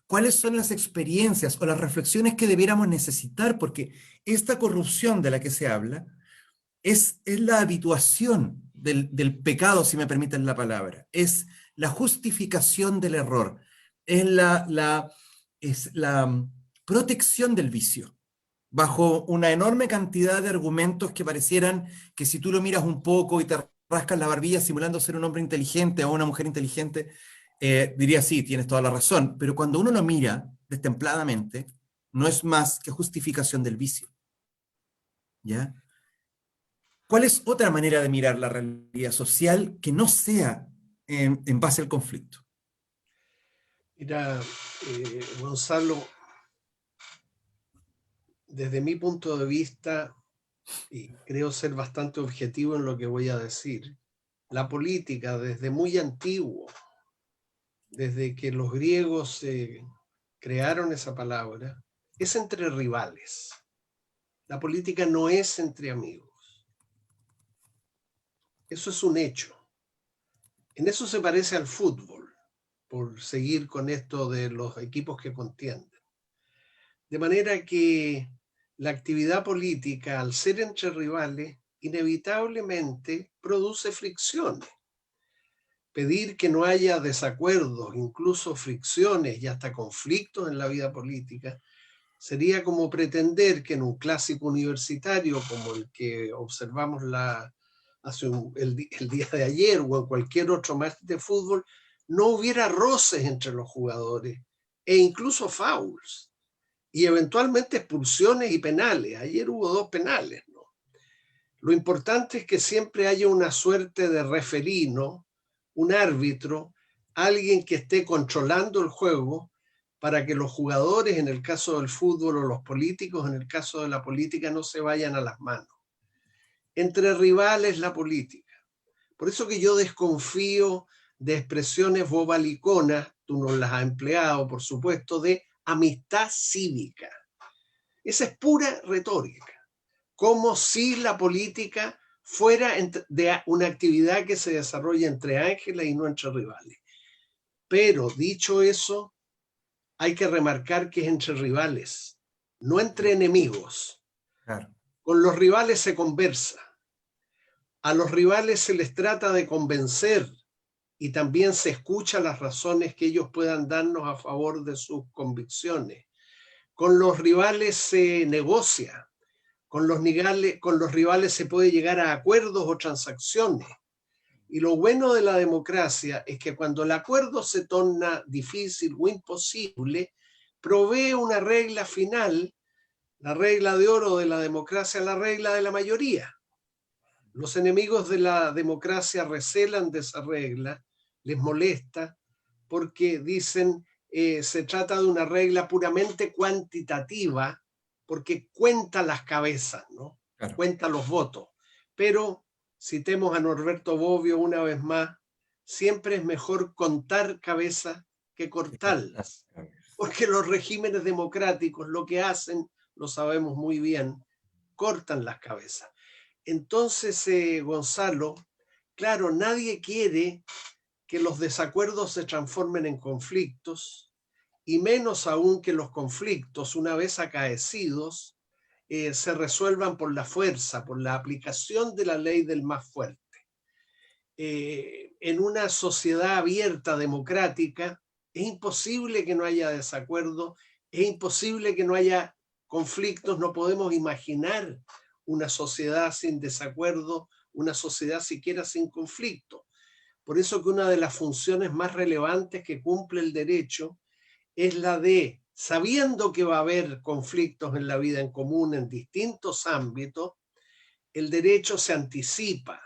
¿Cuáles son las experiencias o las reflexiones que debiéramos necesitar? Porque esta corrupción de la que se habla es la habituación del pecado, si me permiten la palabra, es la justificación del error, es la protección del vicio, bajo una enorme cantidad de argumentos que parecieran que si tú lo miras un poco y te rascas la barbilla simulando ser un hombre inteligente o una mujer inteligente, dirías sí, tienes toda la razón, pero cuando uno lo mira destempladamente, no es más que justificación del vicio. ¿Ya? ¿Cuál es otra manera de mirar la realidad social que no sea en base al conflicto? Mira, Gonzalo, desde mi punto de vista, y creo ser bastante objetivo en lo que voy a decir, la política desde muy antiguo, desde que los griegos crearon esa palabra, es entre rivales. La política no es entre amigos. Eso es un hecho. En eso se parece al fútbol, por seguir con esto de los equipos que contienden. De manera que la actividad política, al ser entre rivales, inevitablemente produce fricciones. Pedir que no haya desacuerdos, incluso fricciones y hasta conflictos en la vida política, sería como pretender que en un clásico universitario como el que observamos el día de ayer o en cualquier otro match de fútbol, no hubiera roces entre los jugadores e incluso fouls y eventualmente expulsiones y penales. Ayer hubo 2 penales, ¿no? Lo importante es que siempre haya una suerte de referí, ¿no? Un árbitro, alguien que esté controlando el juego para que los jugadores, en el caso del fútbol, o los políticos, en el caso de la política, no se vayan a las manos. Entre rivales, la política. Por eso que yo desconfío de expresiones bobaliconas, tú nos las has empleado, por supuesto, de amistad cívica. Esa es pura retórica, como si la política fuera de una actividad que se desarrolla entre ángeles y no entre rivales. Pero dicho eso, hay que remarcar que es entre rivales, no entre enemigos. Claro. Con los rivales se conversa. A los rivales se les trata de convencer y también se escucha las razones que ellos puedan darnos a favor de sus convicciones. Con los rivales se negocia, con los rivales se puede llegar a acuerdos o transacciones. Y lo bueno de la democracia es que cuando el acuerdo se torna difícil o imposible, provee una regla final, la regla de oro de la democracia, la regla de la mayoría. Los enemigos de la democracia recelan de esa regla, les molesta, porque dicen se trata de una regla puramente cuantitativa, porque cuenta las cabezas, ¿no? Claro. Cuenta los votos. Pero, citemos a Norberto Bobbio una vez más, siempre es mejor contar cabezas que cortarlas. Porque los regímenes democráticos lo que hacen, lo sabemos muy bien, cortan las cabezas. Entonces, Gonzalo, claro, nadie quiere que los desacuerdos se transformen en conflictos, y menos aún que los conflictos, una vez acaecidos, se resuelvan por la fuerza, por la aplicación de la ley del más fuerte. En una sociedad abierta, democrática, es imposible que no haya desacuerdo, es imposible que no haya conflictos, no podemos imaginar una sociedad sin desacuerdo, una sociedad siquiera sin conflicto. Por eso que una de las funciones más relevantes que cumple el derecho es la de, sabiendo que va a haber conflictos en la vida en común en distintos ámbitos, el derecho se anticipa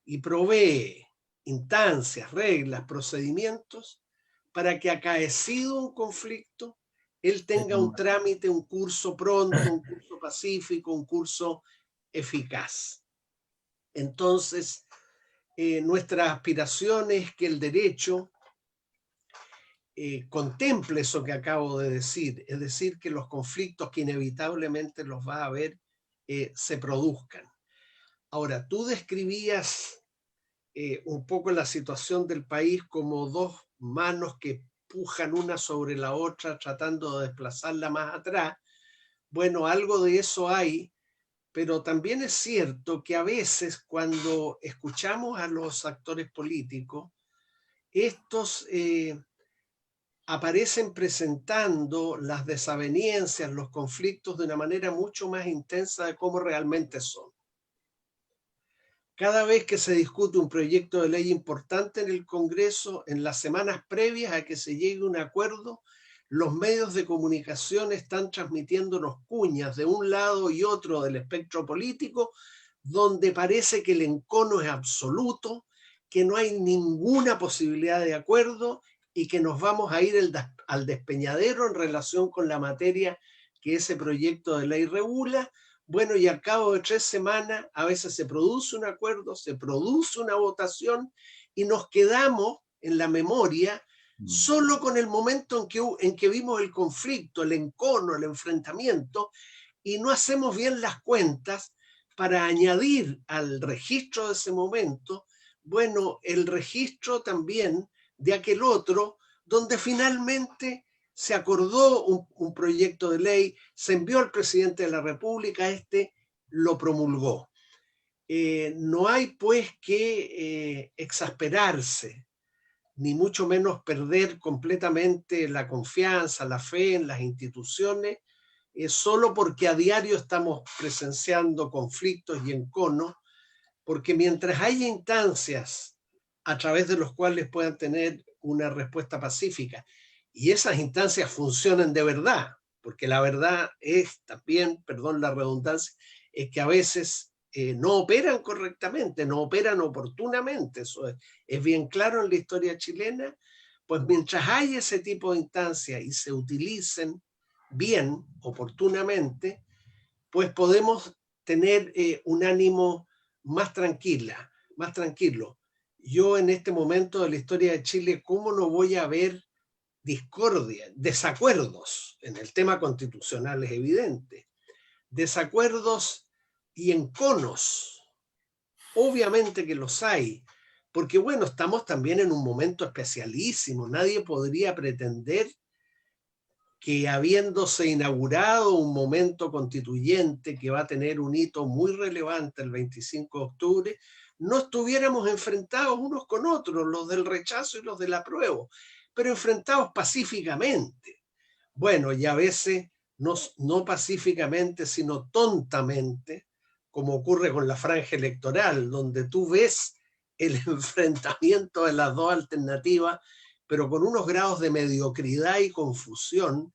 y provee instancias, reglas, procedimientos para que acaecido un conflicto, él tenga un trámite, un curso pronto, un curso pacífico, un curso eficaz. Entonces, nuestra aspiración es que el derecho contemple eso que acabo de decir, es decir, que los conflictos que inevitablemente los va a haber se produzcan. Ahora, tú describías un poco la situación del país como dos manos que pujan una sobre la otra tratando de desplazarla más atrás. Bueno, algo de eso hay, pero también es cierto que a veces cuando escuchamos a los actores políticos, estos aparecen presentando las desavenencias, los conflictos de una manera mucho más intensa de cómo realmente son. Cada vez que se discute un proyecto de ley importante en el Congreso, en las semanas previas a que se llegue a un acuerdo, los medios de comunicación están transmitiéndonos cuñas de un lado y otro del espectro político, donde parece que el encono es absoluto, que no hay ninguna posibilidad de acuerdo y que nos vamos a ir al despeñadero en relación con la materia que ese proyecto de ley regula. Bueno, y al cabo de 3 semanas, a veces se produce un acuerdo, se produce una votación y nos quedamos en la memoria solo con el momento en que vimos el conflicto, el encono, el enfrentamiento, y no hacemos bien las cuentas para añadir al registro de ese momento, bueno, el registro también de aquel otro, donde finalmente se acordó un proyecto de ley, se envió al presidente de la República, lo promulgó. No hay pues que exasperarse, ni mucho menos perder completamente la confianza, la fe en las instituciones, solo porque a diario estamos presenciando conflictos y enconos, porque mientras haya instancias a través de los cuales puedan tener una respuesta pacífica, y esas instancias funcionen de verdad, porque la verdad es también, perdón la redundancia, es que a veces no operan correctamente, no operan oportunamente, eso es bien claro en la historia chilena, pues mientras hay ese tipo de instancias y se utilicen bien, oportunamente, pues podemos tener un ánimo más tranquilo. Yo en este momento de la historia de Chile, ¿cómo no voy a ver discordia, desacuerdos? En el tema constitucional es evidente. Desacuerdos y enconos. Obviamente que los hay, porque bueno, estamos también en un momento especialísimo. Nadie podría pretender que habiéndose inaugurado un momento constituyente que va a tener un hito muy relevante el 25 de octubre, no estuviéramos enfrentados unos con otros, los del rechazo y los del apruebo, pero enfrentados pacíficamente. Bueno, y a veces no pacíficamente, sino tontamente, como ocurre con la franja electoral, donde tú ves el enfrentamiento de las dos alternativas, pero con unos grados de mediocridad y confusión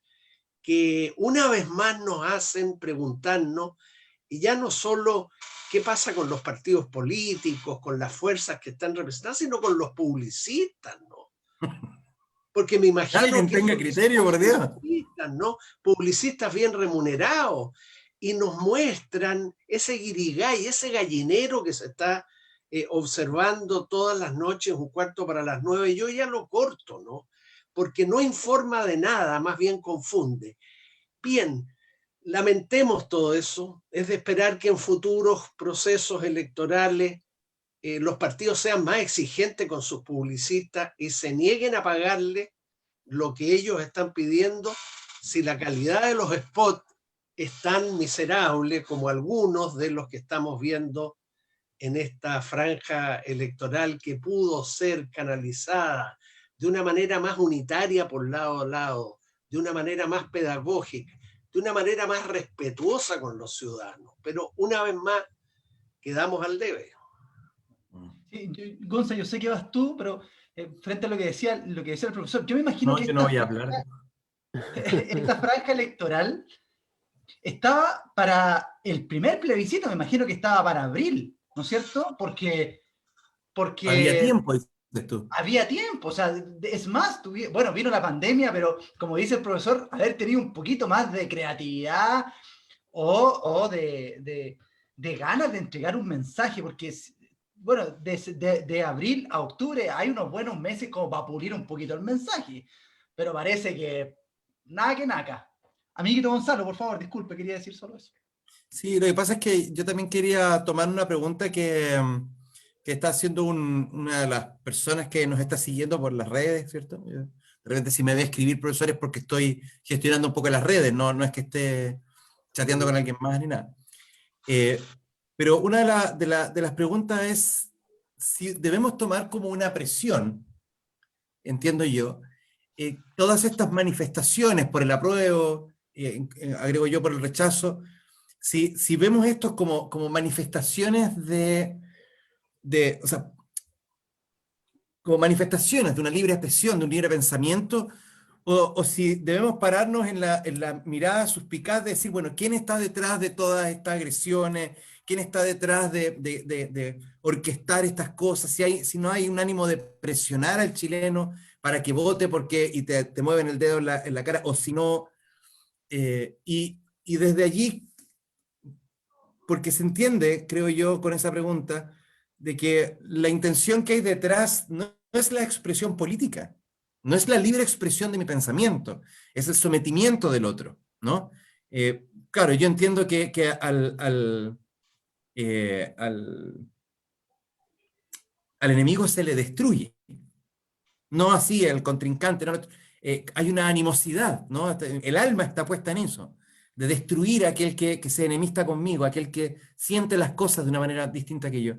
que una vez más nos hacen preguntarnos, y ya no solo qué pasa con los partidos políticos, con las fuerzas que están representadas, sino con los publicistas, ¿no? Porque me imagino alguien que tenga criterio, por Dios. ¿no? Publicistas bien remunerados, y nos muestran ese guirigay, ese gallinero que se está observando todas las noches, 8:45, yo ya lo corto, ¿no? Porque no informa de nada, más bien confunde. Bien, lamentemos todo eso, es de esperar que en futuros procesos electorales los partidos sean más exigentes con sus publicistas y se nieguen a pagarle lo que ellos están pidiendo, si la calidad de los spots es tan miserable como algunos de los que estamos viendo en esta franja electoral que pudo ser canalizada de una manera más unitaria por lado a lado, de una manera más pedagógica, de una manera más respetuosa con los ciudadanos. Pero una vez más, quedamos al debe. Sí, Gonza, yo sé que vas tú, pero frente a lo que decía el profesor, yo me imagino No, que yo no voy a hablar. esta franja electoral estaba para el primer plebiscito, me imagino que estaba para abril, ¿no es cierto? Porque Había tiempo, dices tú. había tiempo, o sea, es más, bueno, vino la pandemia, pero como dice el profesor, haber tenido un poquito más de creatividad o de ganas de entregar un mensaje, porque, bueno, de abril a octubre hay unos buenos meses como para pulir un poquito el mensaje, pero parece que nada que nada. Amiguito Gonzalo, por favor, disculpe, quería decir solo eso. Sí, lo que pasa es que yo también quería tomar una pregunta que está haciendo una de las personas que nos está siguiendo por las redes, ¿cierto? De repente si me ve escribir, profesor, es porque estoy gestionando un poco las redes, no es que esté chateando con alguien más ni nada. Pero una de las preguntas es si debemos tomar como una presión, entiendo yo, todas estas manifestaciones por el apruebo, agrego yo por el rechazo, si vemos estos como manifestaciones o sea, como manifestaciones de una libre expresión, de un libre pensamiento, o si debemos pararnos en la mirada suspicaz de decir, bueno, ¿quién está detrás de todas estas agresiones? ¿Quién está detrás de orquestar estas cosas? Si no hay un ánimo de presionar al chileno para que vote y te mueven el dedo en la cara, o si no, y desde allí, porque se entiende, creo yo, con esa pregunta, de que la intención que hay detrás no es la expresión política, no es la libre expresión de mi pensamiento, es el sometimiento del otro, ¿no? Claro, yo entiendo que al enemigo se le destruye, no así al contrincante, no, hay una animosidad, ¿no? El alma está puesta en eso, de destruir a aquel que se enemista conmigo, aquel que siente las cosas de una manera distinta que yo.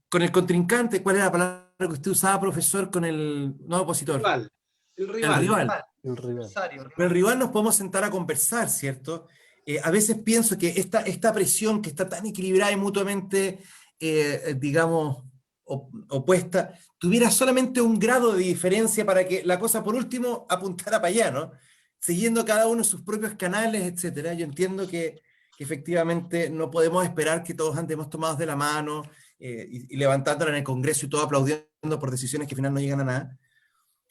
Con el contrincante, ¿cuál era la palabra que usted usaba, profesor, con el no opositor? Rival, el El rival. rival. El rival. Con el rival nos podemos sentar a conversar, ¿cierto? A veces pienso que esta presión que está tan equilibrada y mutuamente, digamos, opuesta, tuviera solamente un grado de diferencia para que la cosa, por último, apuntara para allá, ¿no? Siguiendo cada uno sus propios canales, etcétera. Yo entiendo que efectivamente no podemos esperar que todos andemos tomados de la mano y levantándola en el Congreso y todo aplaudiendo por decisiones que al final no llegan a nada.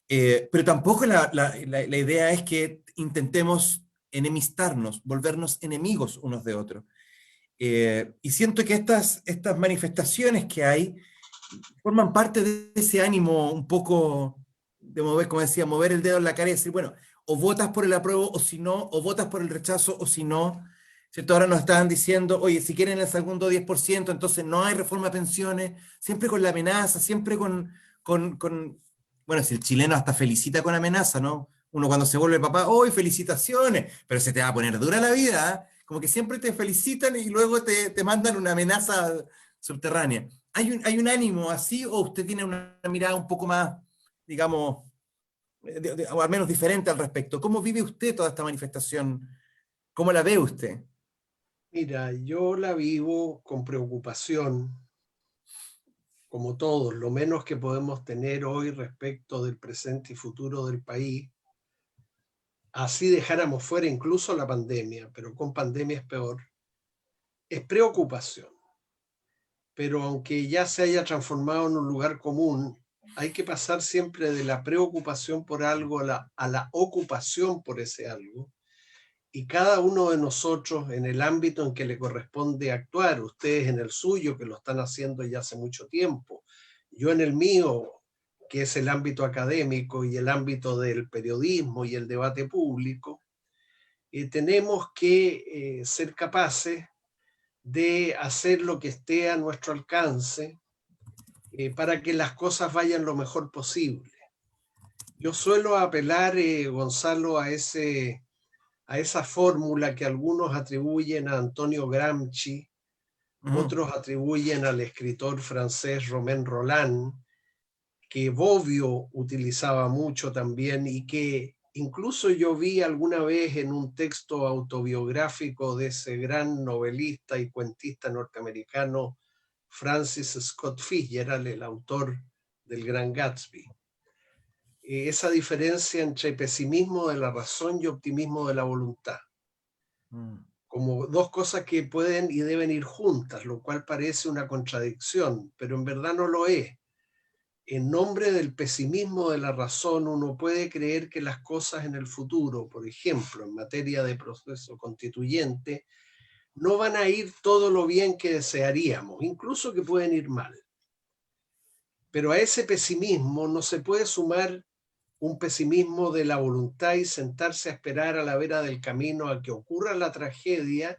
Pero tampoco la idea es que intentemos enemistarnos, volvernos enemigos unos de otros. Y siento que estas manifestaciones que hay forman parte de ese ánimo un poco de mover, como decía, mover el dedo en la cara y decir, bueno, o votas por el apruebo o si no, o votas por el rechazo o si no. ¿Cierto? Ahora nos estaban diciendo, oye, si quieren el segundo 10%, entonces no hay reforma de pensiones, siempre con la amenaza, siempre bueno, si el chileno hasta felicita con amenaza, ¿no? Uno cuando se vuelve papá, ¡oh, felicitaciones! Pero se te va a poner dura la vida, ¿eh? Como que siempre te felicitan y luego te mandan una amenaza subterránea. ¿Hay un ánimo así o usted tiene una mirada un poco más, digamos, o al menos diferente al respecto? ¿Cómo vive usted toda esta manifestación? ¿Cómo la ve usted? Mira, yo la vivo con preocupación, como todos, lo menos que podemos tener hoy respecto del presente y futuro del país. Así dejáramos fuera incluso la pandemia, pero con pandemia es peor. Es preocupación. Pero aunque ya se haya transformado en un lugar común, hay que pasar siempre de la preocupación por algo a la ocupación por ese algo. Y cada uno de nosotros en el ámbito en que le corresponde actuar, ustedes en el suyo, que lo están haciendo ya hace mucho tiempo, yo en el mío, que es el ámbito académico y el ámbito del periodismo y el debate público, tenemos que ser capaces de hacer lo que esté a nuestro alcance para que las cosas vayan lo mejor posible. Yo suelo apelar, Gonzalo, a a esa fórmula que algunos atribuyen a Antonio Gramsci, otros atribuyen al escritor francés Romain Rolland, que Bobbio utilizaba mucho también y que incluso yo vi alguna vez en un texto autobiográfico de ese gran novelista y cuentista norteamericano Francis Scott Fitzgerald, el autor del Gran Gatsby. Esa diferencia entre pesimismo de la razón y optimismo de la voluntad, como dos cosas que pueden y deben ir juntas, lo cual parece una contradicción, pero en verdad no lo es. En nombre del pesimismo de la razón, uno puede creer que las cosas en el futuro, por ejemplo, en materia de proceso constituyente, no van a ir todo lo bien que desearíamos, incluso que pueden ir mal. Pero a ese pesimismo no se puede sumar un pesimismo de la voluntad y sentarse a esperar a la vera del camino a que ocurra la tragedia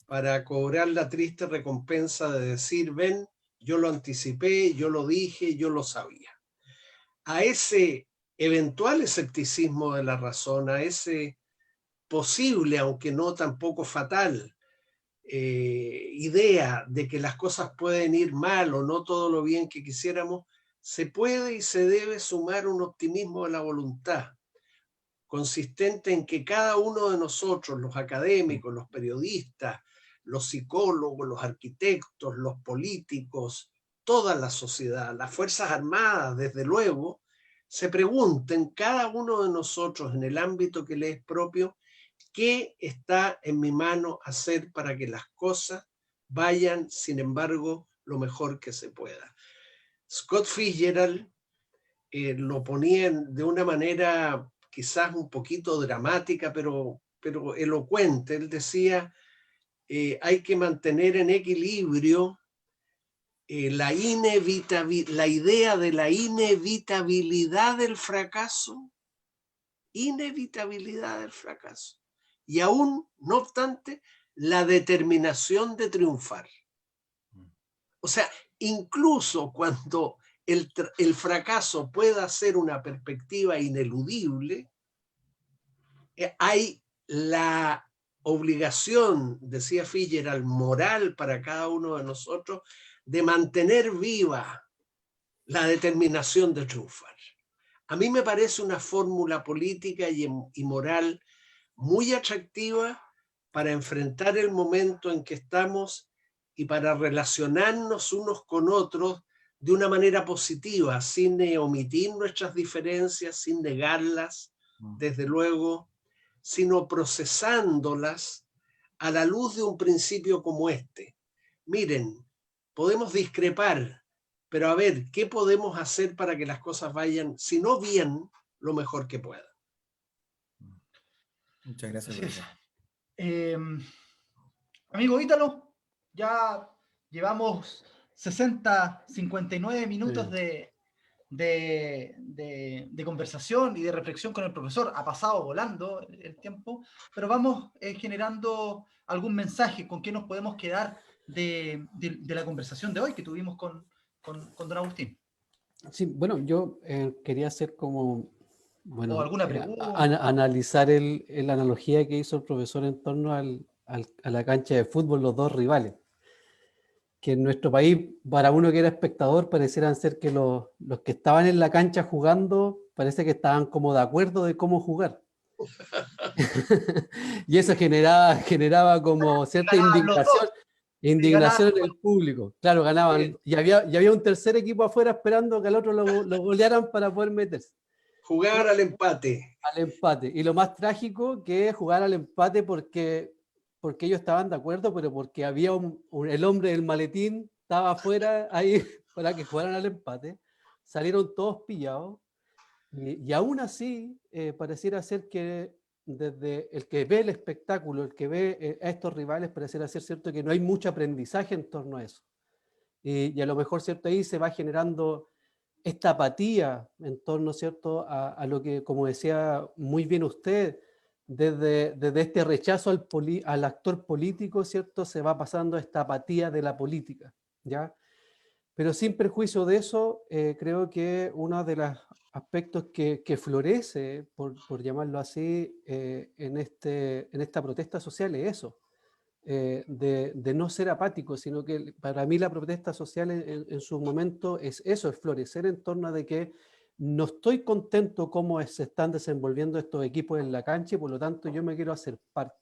para cobrar la triste recompensa de decir, ven, yo lo anticipé, yo lo dije, yo lo sabía. A ese eventual escepticismo de la razón, a ese posible, aunque no tampoco fatal, idea de que las cosas pueden ir mal o no todo lo bien que quisiéramos, se puede y se debe sumar un optimismo de la voluntad, consistente en que cada uno de nosotros, los académicos, los periodistas, los psicólogos, los arquitectos, los políticos, toda la sociedad, las Fuerzas Armadas, desde luego, se pregunten cada uno de nosotros en el ámbito que le es propio, ¿qué está en mi mano hacer para que las cosas vayan, sin embargo, lo mejor que se pueda? Scott Fitzgerald lo ponía de una manera quizás un poquito dramática, pero elocuente. Él decía, hay que mantener en equilibrio la idea de la inevitabilidad del fracaso, y aún, no obstante, la determinación de triunfar. O sea, incluso cuando el fracaso pueda ser una perspectiva ineludible, hay la obligación, decía Fitzgerald, moral para cada uno de nosotros, de mantener viva la determinación de triunfar. A mí me parece una fórmula política y moral muy atractiva para enfrentar el momento en que estamos y para relacionarnos unos con otros de una manera positiva, sin omitir nuestras diferencias, sin negarlas, desde luego, sino procesándolas a la luz de un principio como este. Miren, podemos discrepar, pero a ver, ¿qué podemos hacer para que las cosas vayan, si no bien, lo mejor que puedan? Muchas gracias. Amigo Ítalo, ya llevamos 59 minutos de conversación y de reflexión con el profesor. Ha pasado volando el tiempo, pero vamos generando algún mensaje con qué nos podemos quedar de la conversación de hoy que tuvimos con don Agustín. Sí, bueno, yo quería hacer como, o alguna pregunta. Analizar la analogía que hizo el profesor en torno a la cancha de fútbol, los dos rivales. Que en nuestro país, para uno que era espectador, parecieran ser que los que estaban en la cancha jugando, parece que estaban como de acuerdo de cómo jugar. Y eso generaba como cierta indignación en el público. Claro, ganaban. Y había un tercer equipo afuera esperando que al otro lo golearan para poder meterse. Jugar al empate. Al empate. Y lo más trágico que es jugar al empate porque ellos estaban de acuerdo, pero porque había el hombre del maletín estaba afuera ahí para que jugaran al empate. Salieron todos pillados. Y aún así, pareciera ser que desde el que ve el espectáculo, el que ve a estos rivales, pareciera ser cierto que no hay mucho aprendizaje en torno a eso. Y a lo mejor, cierto, ahí se va generando esta apatía en torno, cierto, a lo que, como decía muy bien usted, desde este rechazo al actor político, cierto, se va pasando a esta apatía de la política, ¿ya? Pero sin perjuicio de eso, creo que uno de los aspectos que florece, por llamarlo así, en esta protesta social es eso, de no ser apático, sino que para mí la protesta social en su momento es eso, es florecer en torno a de que no estoy contento cómo se están desenvolviendo estos equipos en la cancha y por lo tanto yo me quiero hacer parte.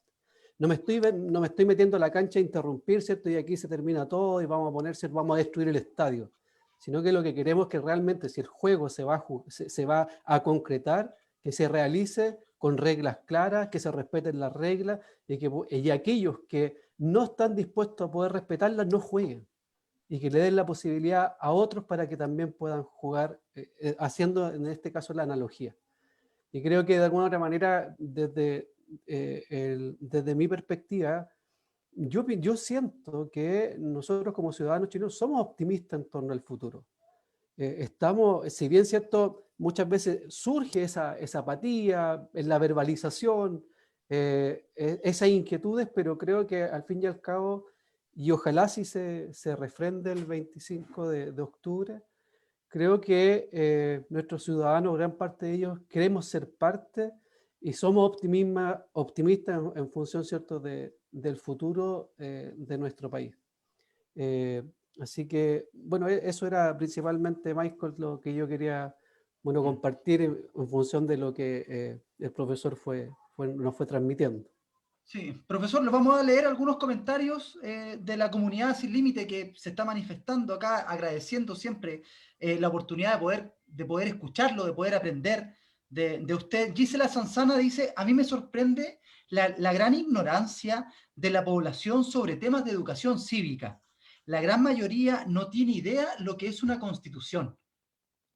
No me estoy metiendo a la cancha a interrumpir, ¿cierto? Y aquí se termina todo y vamos a destruir el estadio. Sino que lo que queremos es que realmente si el juego se va a concretar, que se realice con reglas claras, que se respeten las reglas y aquellos que no están dispuestos a poder respetarlas no jueguen. Y que le den la posibilidad a otros para que también puedan jugar, haciendo en este caso la analogía. Y creo que de alguna otra manera, desde mi perspectiva, yo siento que nosotros como ciudadanos chilenos somos optimistas en torno al futuro. Si bien cierto, muchas veces surge esa apatía en la verbalización, esas inquietudes, pero creo que al fin y al cabo, y ojalá si se refrende el 25 de octubre, creo que nuestros ciudadanos, gran parte de ellos, queremos ser parte y somos optimistas en función, ¿cierto?, del futuro de nuestro país. Así que, bueno, eso era principalmente, Michael, lo que yo quería, bueno, compartir en función de lo que el profesor nos fue transmitiendo. Sí, profesor, les vamos a leer algunos comentarios de la comunidad Sin Límite que se está manifestando acá, agradeciendo siempre la oportunidad de poder escucharlo, de poder aprender de usted. Gisela Sanzana dice, a mí me sorprende la gran ignorancia de la población sobre temas de educación cívica. La gran mayoría no tiene idea lo que es una constitución.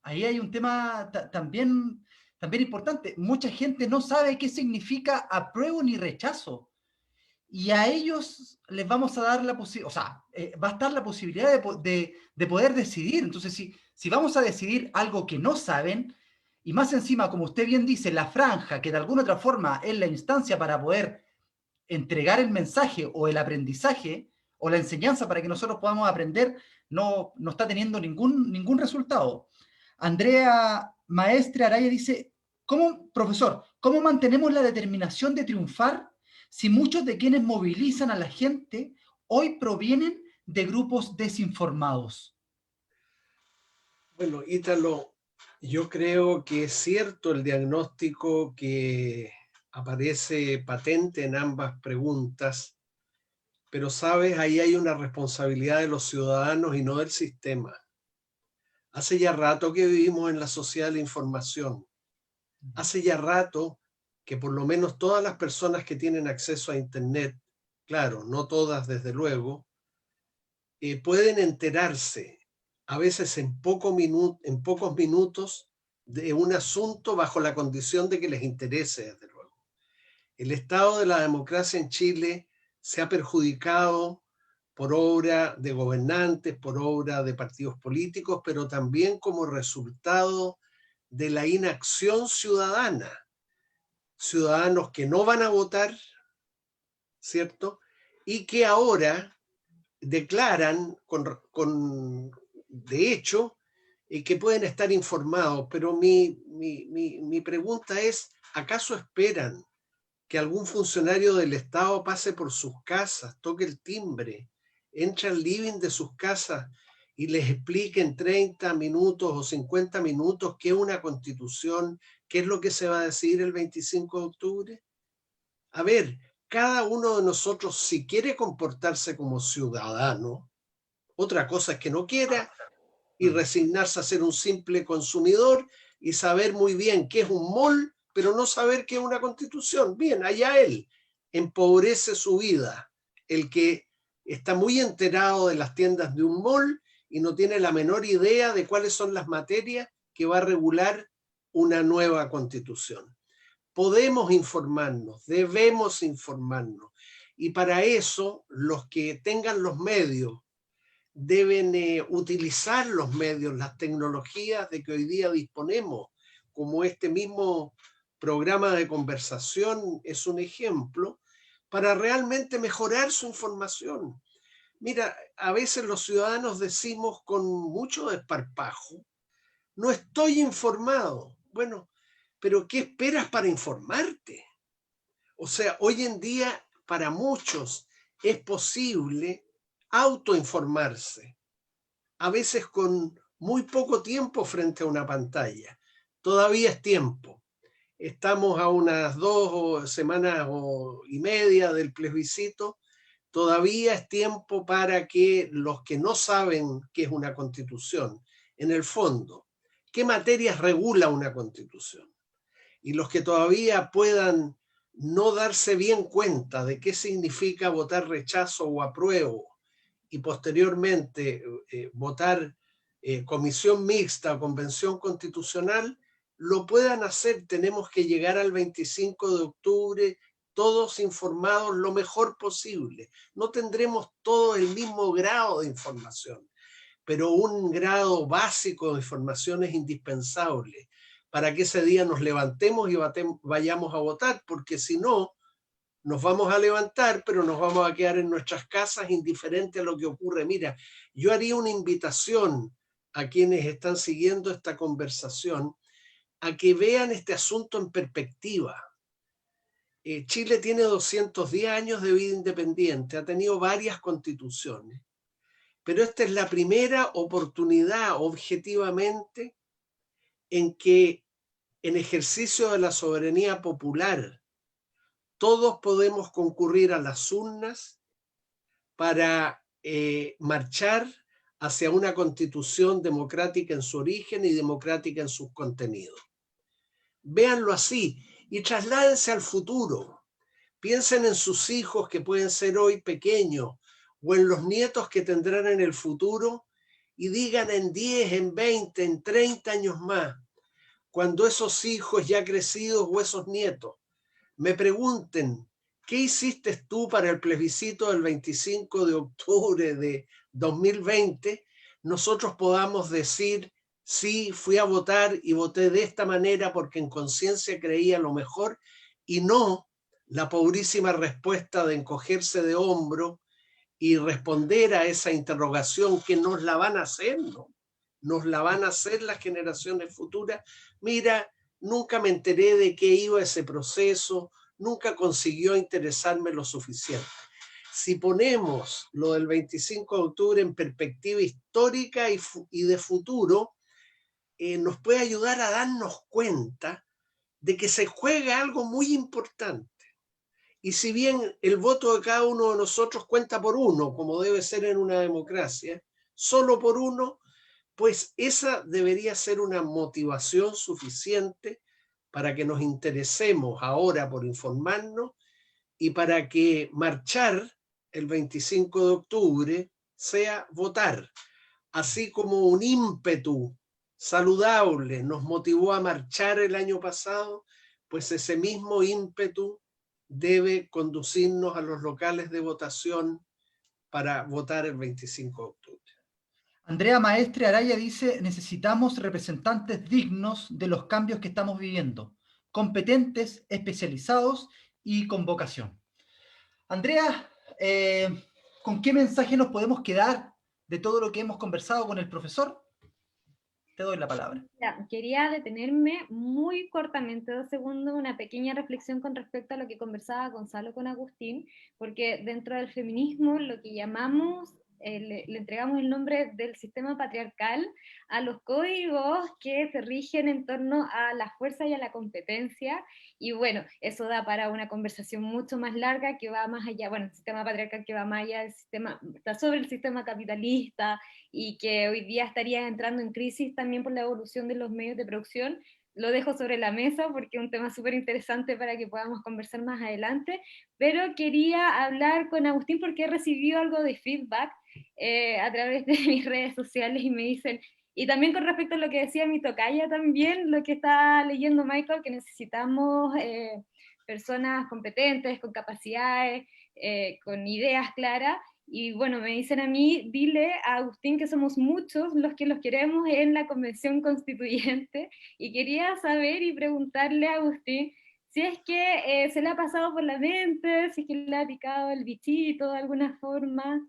Ahí hay un tema también importante. Mucha gente no sabe qué significa apruebo ni rechazo. Y a ellos les vamos a dar la posibilidad, o sea, va a estar la posibilidad de poder decidir. Entonces, si vamos a decidir algo que no saben, y más encima, como usted bien dice, la franja, que de alguna otra forma es la instancia para poder entregar el mensaje o el aprendizaje o la enseñanza para que nosotros podamos aprender, no está teniendo ningún resultado. Andrea Maestre Araya dice, profesor, ¿cómo mantenemos la determinación de triunfar si muchos de quienes movilizan a la gente hoy provienen de grupos desinformados? Bueno, Ítalo, yo creo que es cierto el diagnóstico que aparece patente en ambas preguntas, pero sabes, ahí hay una responsabilidad de los ciudadanos y no del sistema. Hace ya rato que vivimos en la sociedad de la información. Hace ya rato que por lo menos todas las personas que tienen acceso a Internet, claro, no todas desde luego, pueden enterarse, a veces en pocos minutos, de un asunto bajo la condición de que les interese, desde luego. El estado de la democracia en Chile se ha perjudicado por obra de gobernantes, por obra de partidos políticos, pero también como resultado de la inacción ciudadana. Ciudadanos que no van a votar, ¿cierto? Y que ahora declaran de hecho que pueden estar informados, pero mi pregunta es, ¿acaso esperan que algún funcionario del Estado pase por sus casas, toque el timbre, entre al living de sus casas y les explique en 30 minutos o 50 minutos qué es una constitución, qué es lo que se va a decidir el 25 de octubre? A ver, cada uno de nosotros, si quiere comportarse como ciudadano, otra cosa es que no quiera y resignarse a ser un simple consumidor y saber muy bien qué es un mall, pero no saber qué es una constitución. Bien, allá él empobrece su vida. El que está muy enterado de las tiendas de un mall y no tiene la menor idea de cuáles son las materias que va a regular una nueva constitución. Podemos informarnos, debemos informarnos. Y para eso, los que tengan los medios deben utilizar los medios, las tecnologías de que hoy día disponemos, como este mismo programa de conversación es un ejemplo, para realmente mejorar su información. Mira, a veces los ciudadanos decimos con mucho desparpajo, no estoy informado. Bueno, pero ¿qué esperas para informarte? O sea, hoy en día para muchos es posible autoinformarse, a veces con muy poco tiempo frente a una pantalla. Todavía es tiempo. Estamos a unas 2 semanas y media del plebiscito. Todavía es tiempo para que los que no saben qué es una constitución, en el fondo, qué materias regula una constitución, y los que todavía puedan no darse bien cuenta de qué significa votar rechazo o apruebo y posteriormente votar comisión mixta o convención constitucional, lo puedan hacer. Tenemos que llegar al 25 de octubre todos informados lo mejor posible. No tendremos todo el mismo grado de información, pero un grado básico de información es indispensable para que ese día nos levantemos y vayamos a votar, porque si no, nos vamos a levantar, pero nos vamos a quedar en nuestras casas indiferente a lo que ocurre. Mira, yo haría una invitación a quienes están siguiendo esta conversación a que vean este asunto en perspectiva. Chile tiene 210 años de vida independiente, ha tenido varias constituciones, pero esta es la primera oportunidad objetivamente en que en ejercicio de la soberanía popular todos podemos concurrir a las urnas para marchar hacia una constitución democrática en su origen y democrática en sus contenidos. Véanlo así y trasládense al futuro. Piensen en sus hijos que pueden ser hoy pequeños o en los nietos que tendrán en el futuro y digan en 10, en 20, en 30 años más, cuando esos hijos ya crecidos o esos nietos me pregunten, ¿qué hiciste tú para el plebiscito del 25 de octubre de 2020? Nosotros podamos decir, sí, fui a votar y voté de esta manera porque en conciencia creía lo mejor, y no la pobrísima respuesta de encogerse de hombro y responder a esa interrogación que nos la van a hacer, ¿no? Nos la van a hacer las generaciones futuras. Mira, nunca me enteré de qué iba ese proceso, nunca consiguió interesarme lo suficiente. Si ponemos lo del 25 de octubre en perspectiva histórica y de futuro, nos puede ayudar a darnos cuenta de que se juega algo muy importante. Y si bien el voto de cada uno de nosotros cuenta por uno, como debe ser en una democracia, solo por uno, pues esa debería ser una motivación suficiente para que nos interesemos ahora por informarnos y para que marchar el 25 de octubre sea votar. Así como un ímpetu saludable nos motivó a marchar el año pasado, pues ese mismo ímpetu debe conducirnos a los locales de votación para votar el 25 de octubre. Andrea Maestre Araya dice, necesitamos representantes dignos de los cambios que estamos viviendo, competentes, especializados y con vocación. Andrea, ¿con qué mensaje nos podemos quedar de todo lo que hemos conversado con el profesor? Te doy la palabra. Ya, quería detenerme muy cortamente, 2 segundos, una pequeña reflexión con respecto a lo que conversaba Gonzalo con Agustín, porque dentro del feminismo lo que llamamos, le entregamos el nombre del sistema patriarcal a los códigos que se rigen en torno a la fuerza y a la competencia, y bueno, eso da para una conversación mucho más larga que va más allá, bueno, el sistema patriarcal que va más allá del sistema, está sobre el sistema capitalista, y que hoy día estaría entrando en crisis también por la evolución de los medios de producción. Lo dejo sobre la mesa porque es un tema súper interesante para que podamos conversar más adelante, pero quería hablar con Agustín porque he recibido algo de feedback a través de mis redes sociales y me dicen, y también con respecto a lo que decía mi tocaya también, lo que está leyendo Michael, que necesitamos personas competentes, con capacidades, con ideas claras. Y bueno, me dicen a mí, dile a Agustín que somos muchos los que los queremos en la Convención Constituyente, y quería saber y preguntarle a Agustín si es que se le ha pasado por la mente, si es que le ha picado el bichito de alguna forma.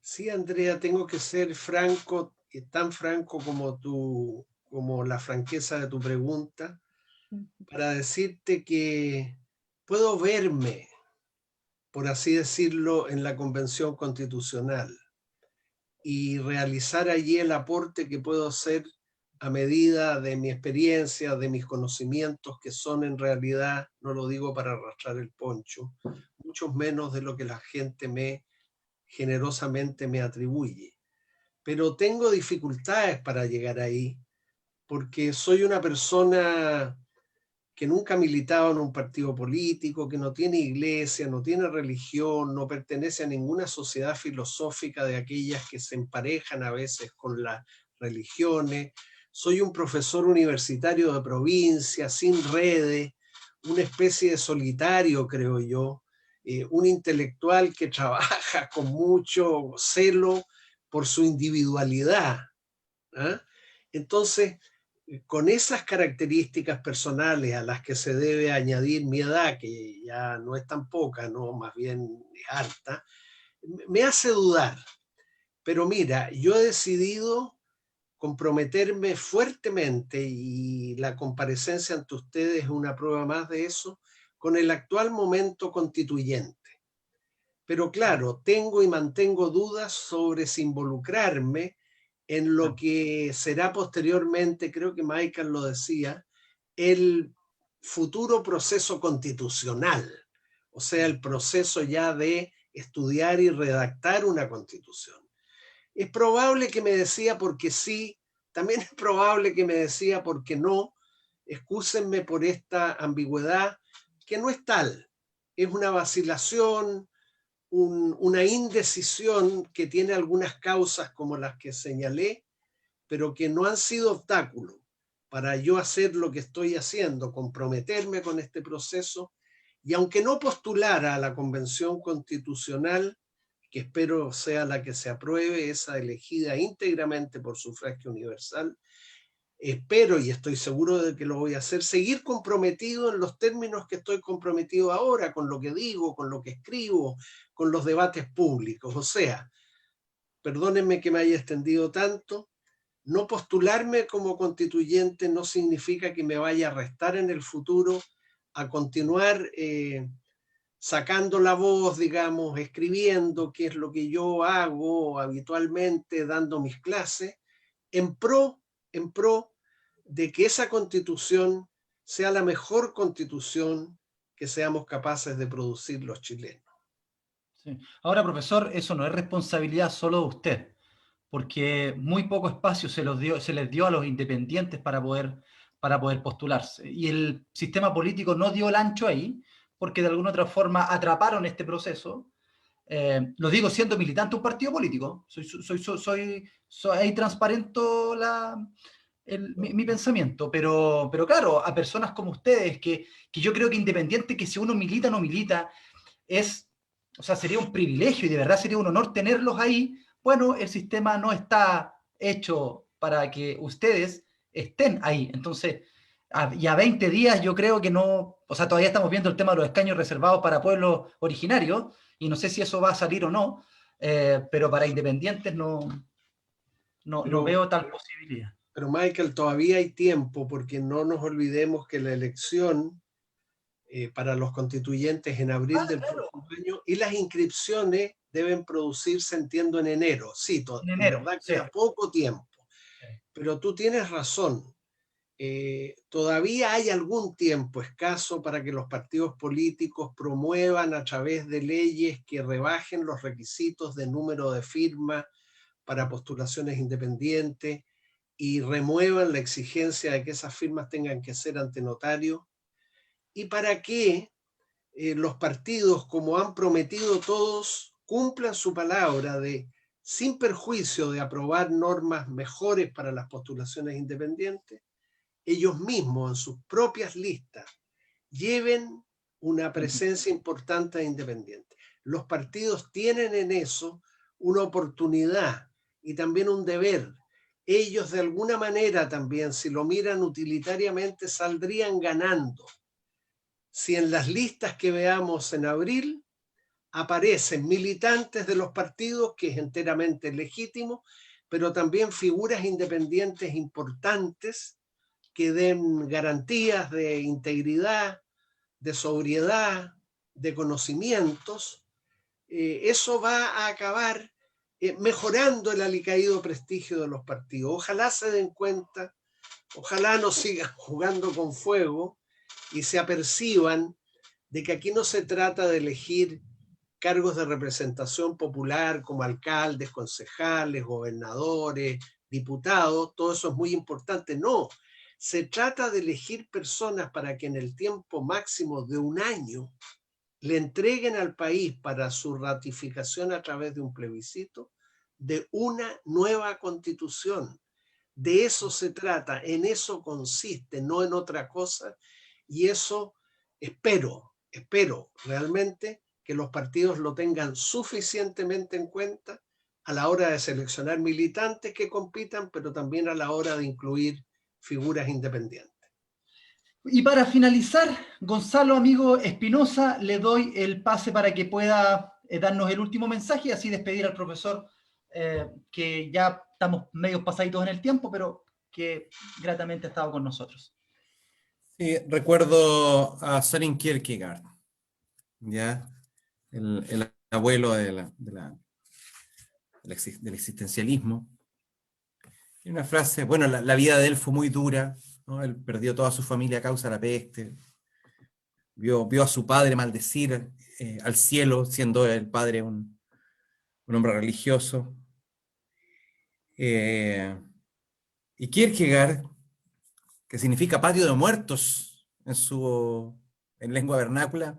Sí, Andrea, tengo que ser franco, tan franco como como la franqueza de tu pregunta, para decirte que puedo verme, por así decirlo, en la Convención Constitucional y realizar allí el aporte que puedo hacer a medida de mi experiencia, de mis conocimientos, que son en realidad, no lo digo para arrastrar el poncho, muchos menos de lo que la gente generosamente me atribuye. Pero tengo dificultades para llegar ahí, porque soy una persona que nunca ha militado en un partido político, que no tiene iglesia, no tiene religión, no pertenece a ninguna sociedad filosófica de aquellas que se emparejan a veces con las religiones. Soy un profesor universitario de provincia, sin redes, una especie de solitario, creo yo, un intelectual que trabaja con mucho celo por su individualidad. ¿Ah? Entonces, con esas características personales a las que se debe añadir mi edad, que ya no es tan poca, ¿no? Más bien es harta, me hace dudar. Pero mira, yo he decidido comprometerme fuertemente, y la comparecencia ante ustedes es una prueba más de eso, con el actual momento constituyente. Pero claro, tengo y mantengo dudas sobre si involucrarme en lo que será posteriormente, creo que Michael lo decía, el futuro proceso constitucional, o sea, el proceso ya de estudiar y redactar una constitución. Es probable que me decía porque sí, también es probable que me decía porque no. Excúsenme por esta ambigüedad, que no es tal, es una vacilación, una indecisión que tiene algunas causas como las que señalé, pero que no han sido obstáculo para yo hacer lo que estoy haciendo, comprometerme con este proceso, y aunque no postulara a la Convención Constitucional, que espero sea la que se apruebe, esa elegida íntegramente por sufragio universal, espero y estoy seguro de que lo voy a hacer, seguir comprometido en los términos que estoy comprometido ahora, con lo que digo, con lo que escribo, con los debates públicos. O sea, perdónenme que me haya extendido tanto, no postularme como constituyente no significa que me vaya a restar en el futuro a continuar sacando la voz, digamos, escribiendo, que es lo que yo hago habitualmente, dando mis clases, en pro de que esa constitución sea la mejor constitución que seamos capaces de producir los chilenos. Sí. Ahora, profesor, eso no es responsabilidad solo de usted, porque muy poco espacio se les dio a los independientes para poder postularse. Y el sistema político no dio el ancho ahí, porque de alguna otra forma atraparon este proceso. Lo digo siendo militante de un partido político, ahí transparento mi pensamiento, pero claro, a personas como ustedes, que yo creo que independiente que si uno milita o no milita, o sea, sería un privilegio y de verdad sería un honor tenerlos ahí. Bueno, el sistema no está hecho para que ustedes estén ahí. Entonces, y a 20 días yo creo que no, o sea, todavía estamos viendo el tema de los escaños reservados para pueblos originarios y no sé si eso va a salir o no, pero para independientes no Pero, veo tal posibilidad. pero Michael, todavía hay tiempo, porque no nos olvidemos que la elección para los constituyentes en abril del próximo año, y las inscripciones deben producirse, entiendo, en enero. Sí, En en enero, verdad sí. queda poco tiempo, pero tú tienes razón. Todavía hay algún tiempo escaso para que los partidos políticos promuevan a través de leyes que rebajen los requisitos de número de firmas para postulaciones independientes y remuevan la exigencia de que esas firmas tengan que ser ante notario, y para que los partidos, como han prometido todos, cumplan su palabra de, sin perjuicio de aprobar normas mejores para las postulaciones independientes, ellos mismos en sus propias listas lleven una presencia importante de independientes. Los partidos tienen en eso una oportunidad y también un deber. Ellos de alguna manera también, si lo miran utilitariamente, saldrían ganando si en las listas que veamos en abril aparecen militantes de los partidos, que es enteramente legítimo, pero también figuras independientes importantes que den garantías de integridad, de sobriedad, de conocimientos. Eso va a acabar mejorando el alicaído prestigio de los partidos. Ojalá se den cuenta, ojalá no sigan jugando con fuego y se aperciban de que aquí no se trata de elegir cargos de representación popular como alcaldes, concejales, gobernadores, diputados, todo eso es muy importante. No, se trata de elegir personas para que en el tiempo máximo de un año le entreguen al país para su ratificación a través de un plebiscito de una nueva constitución. De eso se trata, en eso consiste, no en otra cosa, y eso espero realmente que los partidos lo tengan suficientemente en cuenta a la hora de seleccionar militantes que compitan, pero también a la hora de incluir figuras independientes. Y para finalizar, Gonzalo, amigo Espinosa, le doy el pase para que pueda darnos el último mensaje y así despedir al profesor, que ya estamos medio pasaditos en el tiempo, pero que gratamente ha estado con nosotros. Sí, recuerdo a Søren Kierkegaard, ¿ya? El abuelo del existencialismo. Y una frase, bueno, la vida de él fue muy dura, ¿no? Él perdió toda su familia a causa de la peste, vio a su padre maldecir al cielo, siendo el padre un hombre religioso. Y Kierkegaard, que significa patio de muertos en lengua vernácula,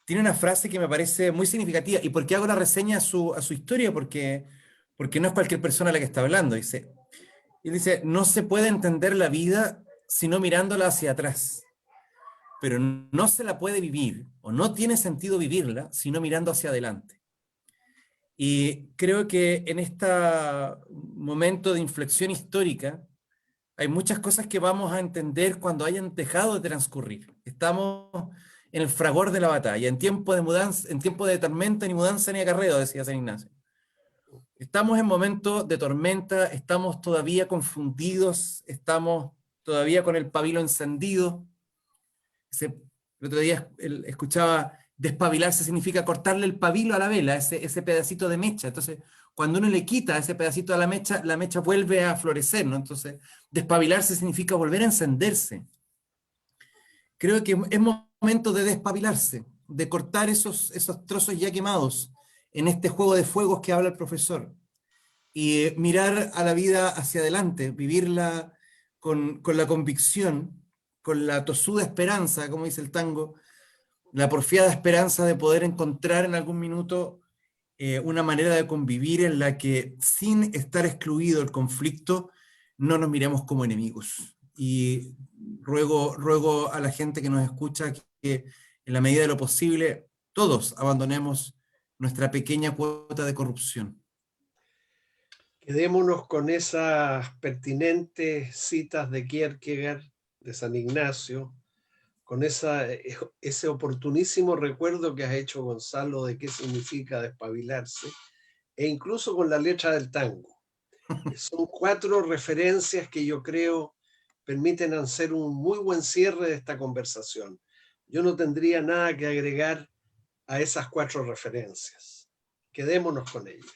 tiene una frase que me parece muy significativa. ¿Y por qué hago la reseña a su historia? Porque no es cualquier persona la que está hablando. Él dice, no se puede entender la vida sino mirándola hacia atrás, pero no se la puede vivir, o no tiene sentido vivirla, sino mirando hacia adelante. Y creo que en este momento de inflexión histórica, hay muchas cosas que vamos a entender cuando hayan dejado de transcurrir. Estamos en el fragor de la batalla, en tiempo de mudanza, en tiempo de tormenta, ni mudanza ni acarreo, decía San Ignacio. Estamos en momentos de tormenta, estamos todavía confundidos, estamos todavía con el pabilo encendido. El otro día escuchaba, despabilarse significa cortarle el pabilo a la vela, ese pedacito de mecha. Entonces, cuando uno le quita ese pedacito a la mecha vuelve a florecer, ¿no? Entonces, despabilarse significa volver a encenderse. Creo que es momento de despabilarse, de cortar esos trozos ya quemados en este juego de fuegos que habla el profesor, y mirar a la vida hacia adelante, vivirla con la convicción, con la tosuda esperanza, como dice el tango, la porfiada esperanza de poder encontrar en algún minuto una manera de convivir en la que, sin estar excluido el conflicto, no nos miremos como enemigos. Y ruego a la gente que nos escucha que en la medida de lo posible todos abandonemos nuestra pequeña cuota de corrupción. Quedémonos con esas pertinentes citas de Kierkegaard, de San Ignacio, con ese oportunísimo recuerdo que has hecho, Gonzalo, de qué significa despabilarse, e incluso con la letra del tango. Son 4 referencias que yo creo permiten hacer un muy buen cierre de esta conversación. Yo no tendría nada que agregar a esas 4 referencias. Quedémonos con ellas.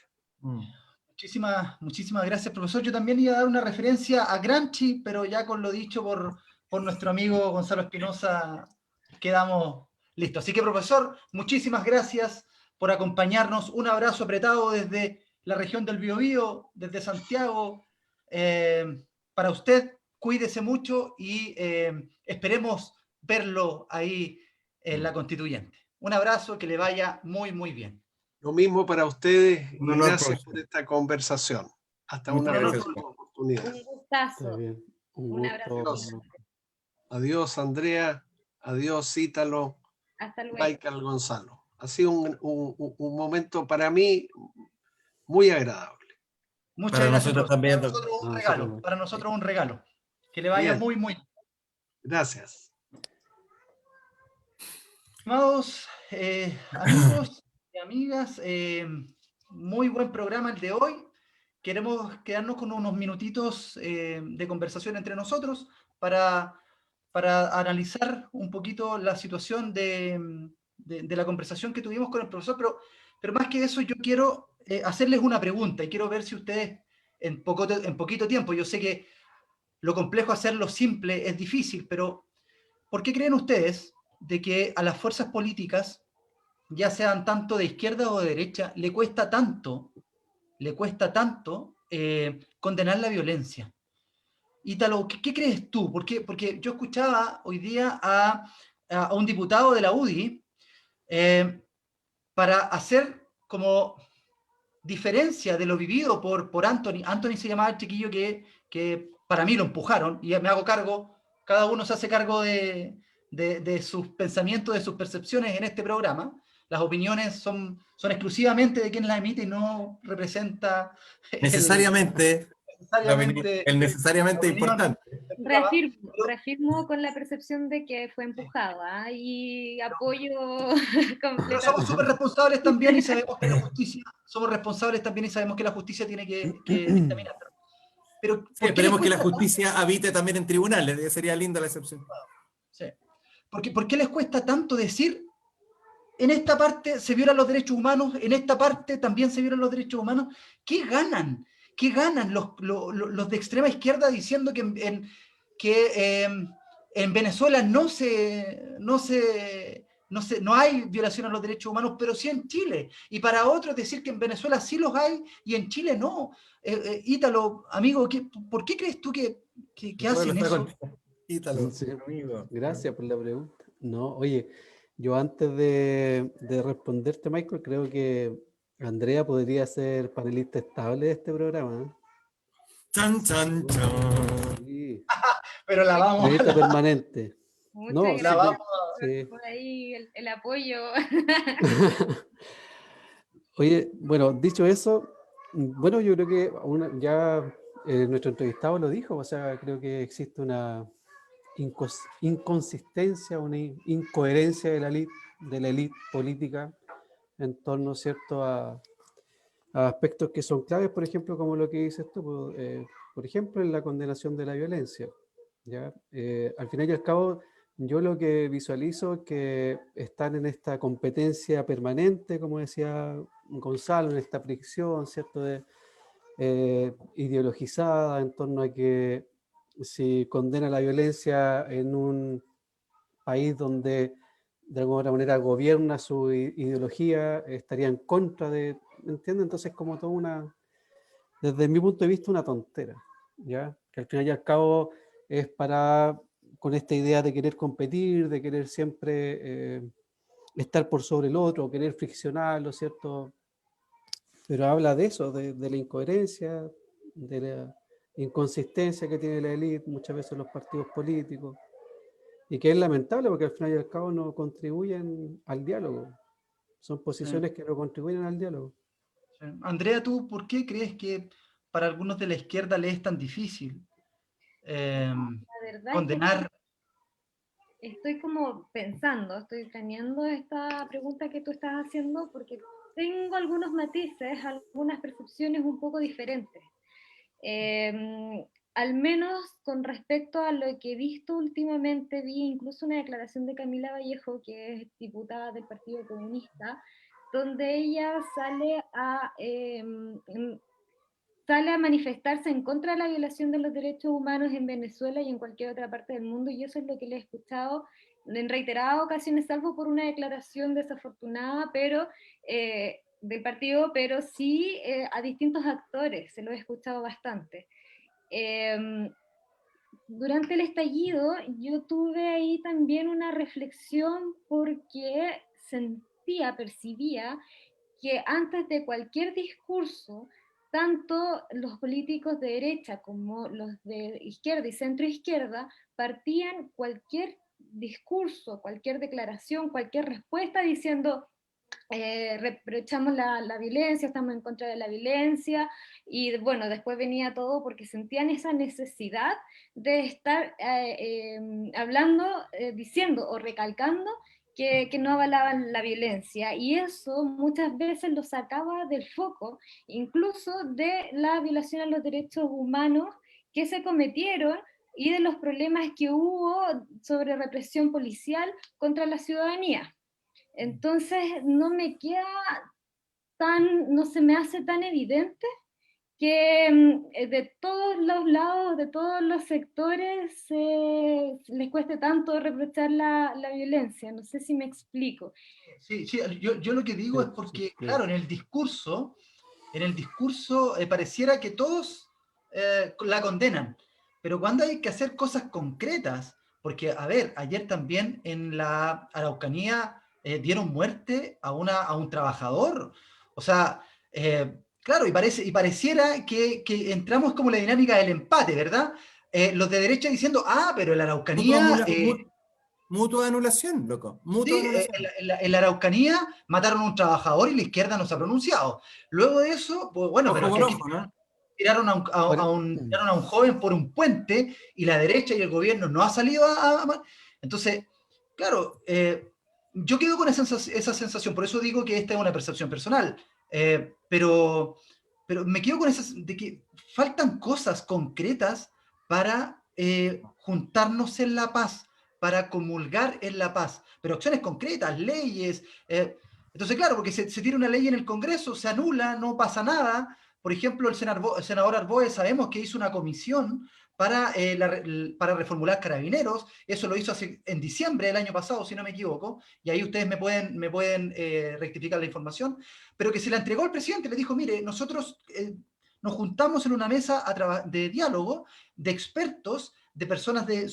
Muchísimas gracias, profesor. Yo también iba a dar una referencia a Gramsci, pero ya con lo dicho por nuestro amigo Gonzalo Espinosa quedamos listos. Así que, profesor, muchísimas gracias por acompañarnos. Un abrazo apretado desde la región del Biobío, desde Santiago. Para usted, cuídese mucho y esperemos verlo ahí en la Constituyente. Un abrazo, que le vaya muy, muy bien. Lo mismo para ustedes y honor, gracias profesor. por esta conversación. Hasta Muchas una gracias. próxima oportunidad. Un gustazo. Está bien. Un abrazo. Adiós. Adiós, Andrea. Adiós, Ítalo. Hasta luego. Michael, Gonzalo. Ha sido un momento para mí muy agradable. Muchas Para gracias, nosotros profesor. también, Para nosotros un regalo. Para nosotros un regalo. Que le vaya Bien. muy, muy bien. Gracias. Estimados amigos, amigas, muy buen programa el de hoy. Queremos quedarnos con unos minutitos de conversación entre nosotros para, para analizar un poquito la situación de la conversación que tuvimos con el profesor, pero más que eso yo quiero hacerles una pregunta y quiero ver si ustedes en poquito tiempo, yo sé que lo complejo hacerlo simple es difícil, pero ¿por qué creen ustedes de que a las fuerzas políticas, ya sean tanto de izquierda o de derecha, le cuesta tanto condenar la violencia? Ítalo, ¿qué crees tú? Porque yo escuchaba hoy día a un diputado de la UDI para hacer como diferencia de lo vivido por Anthony. Anthony se llamaba el chiquillo que para mí lo empujaron, y me hago cargo, cada uno se hace cargo de sus pensamientos, de sus percepciones en este programa. Las opiniones son exclusivamente de quien las emite y no representa Necesariamente, necesariamente el necesariamente la opinión importante. del programa. Reafirmo con la percepción de que fue empujado, ¿ah? Y apoyo Pero completamente. somos súper responsables también y sabemos que la justicia, somos responsables también y sabemos que la justicia tiene que dictaminar. Pero Sí, ¿por qué les esperemos que la cuesta tanto? justicia habite también en tribunales, sería linda la excepción. Sí. ¿Por qué les cuesta tanto decir, en esta parte se violan los derechos humanos, en esta parte también se violan los derechos humanos? ¿Qué ganan? ¿Qué ganan los de extrema izquierda diciendo que en Venezuela no hay violación a los derechos humanos, pero sí en Chile? Y para otros decir que en Venezuela sí los hay y en Chile no. Ítalo, amigo, ¿por qué crees tú que El pueblo hacen está eso? con Ítalo, Sí, amigo. gracias por la pregunta. No, oye, yo antes de responderte, Michael, creo que Andrea podría ser panelista estable de este programa, ¿eh? Chan, chan, chan. Sí, Pero la vamos, panelista permanente. Muchas No, la sí, gracias vamos. sí. por ahí el apoyo. Oye, bueno, dicho eso, bueno, yo creo que ya nuestro entrevistado lo dijo, o sea, creo que existe una inconsistencia, una incoherencia de la élite política en torno, ¿cierto?, a aspectos que son claves, por ejemplo, como lo que dices tú, por ejemplo, en la condenación de la violencia, ¿ya? Al final y al cabo, yo lo que visualizo es que están en esta competencia permanente, como decía Gonzalo, en esta fricción, ¿cierto?, ideologizada en torno a que si condena la violencia en un país donde de alguna manera gobierna su ideología, estaría en contra de, ¿me entiendes? Entonces como toda desde mi punto de vista, una tontera, ¿ya? Que al final y al cabo es con esta idea de querer competir, de querer siempre estar por sobre el otro, querer friccionarlo, ¿cierto? Pero habla de eso, de la incoherencia, de la inconsistencia que tiene la élite, muchas veces los partidos políticos, y que es lamentable porque al final y al cabo no contribuyen al diálogo. Son Sí, posiciones que no contribuyen al diálogo. sí. Andrea, ¿tú por qué crees que para algunos de la izquierda le es tan difícil eh, La verdad es que condenar? estoy como pensando, estoy planeando esta pregunta que tú estás haciendo porque tengo algunos matices, algunas percepciones un poco diferentes. Al menos con respecto a lo que he visto últimamente, vi incluso una declaración de Camila Vallejo, que es diputada del Partido Comunista, donde ella sale a manifestarse en contra de la violación de los derechos humanos en Venezuela y en cualquier otra parte del mundo, y eso es lo que le he escuchado en reiteradas ocasiones, salvo por una declaración desafortunada, pero del partido, pero sí a distintos actores, se lo he escuchado bastante. Durante el estallido yo tuve ahí también una reflexión porque percibía que antes de cualquier discurso, tanto los políticos de derecha como los de izquierda y centro izquierda partían cualquier discurso, cualquier declaración, cualquier respuesta diciendo reprochamos la violencia, estamos en contra de la violencia, y bueno, después venía todo porque sentían esa necesidad de estar hablando, diciendo o recalcando que no avalaban la violencia, y eso muchas veces lo sacaba del foco, incluso de la violación a los derechos humanos que se cometieron y de los problemas que hubo sobre represión policial contra la ciudadanía. Entonces no me queda no se me hace tan evidente que de todos los lados, de todos los sectores, les cueste tanto reprochar la violencia. No sé si me explico. Sí, sí, yo lo que digo es porque, claro, en el discurso pareciera que todos la condenan, pero cuando hay que hacer cosas concretas, porque, a ver, ayer también en la Araucanía dieron muerte a un trabajador, o sea, claro, y pareciera que entramos como la dinámica del empate, ¿verdad? Los de derecha diciendo, pero en la Araucanía... Mutua anulación, loco. Mutua Sí, anulación. en la Araucanía mataron a un trabajador y la izquierda no se ha pronunciado. Luego de eso, pues bueno, Ojo pero con aquí ojo, ¿no? tiraron tiraron a un joven por un puente y la derecha y el gobierno no ha salido Entonces, claro, yo quedo con esa sensación, por eso digo que esta es una percepción personal, pero me quedo con esa de que faltan cosas concretas para juntarnos en la paz, para comulgar en la paz, pero acciones concretas, leyes. Entonces, claro, porque se tira una ley en el Congreso, se anula, no pasa nada. Por ejemplo, el senador Arboe sabemos que hizo una comisión para reformular Carabineros, eso lo hizo en diciembre del año pasado, si no me equivoco, y ahí ustedes me pueden rectificar la información, pero que se la entregó al presidente, le dijo, mire, nosotros nos juntamos en una mesa de diálogo de expertos, de personas, de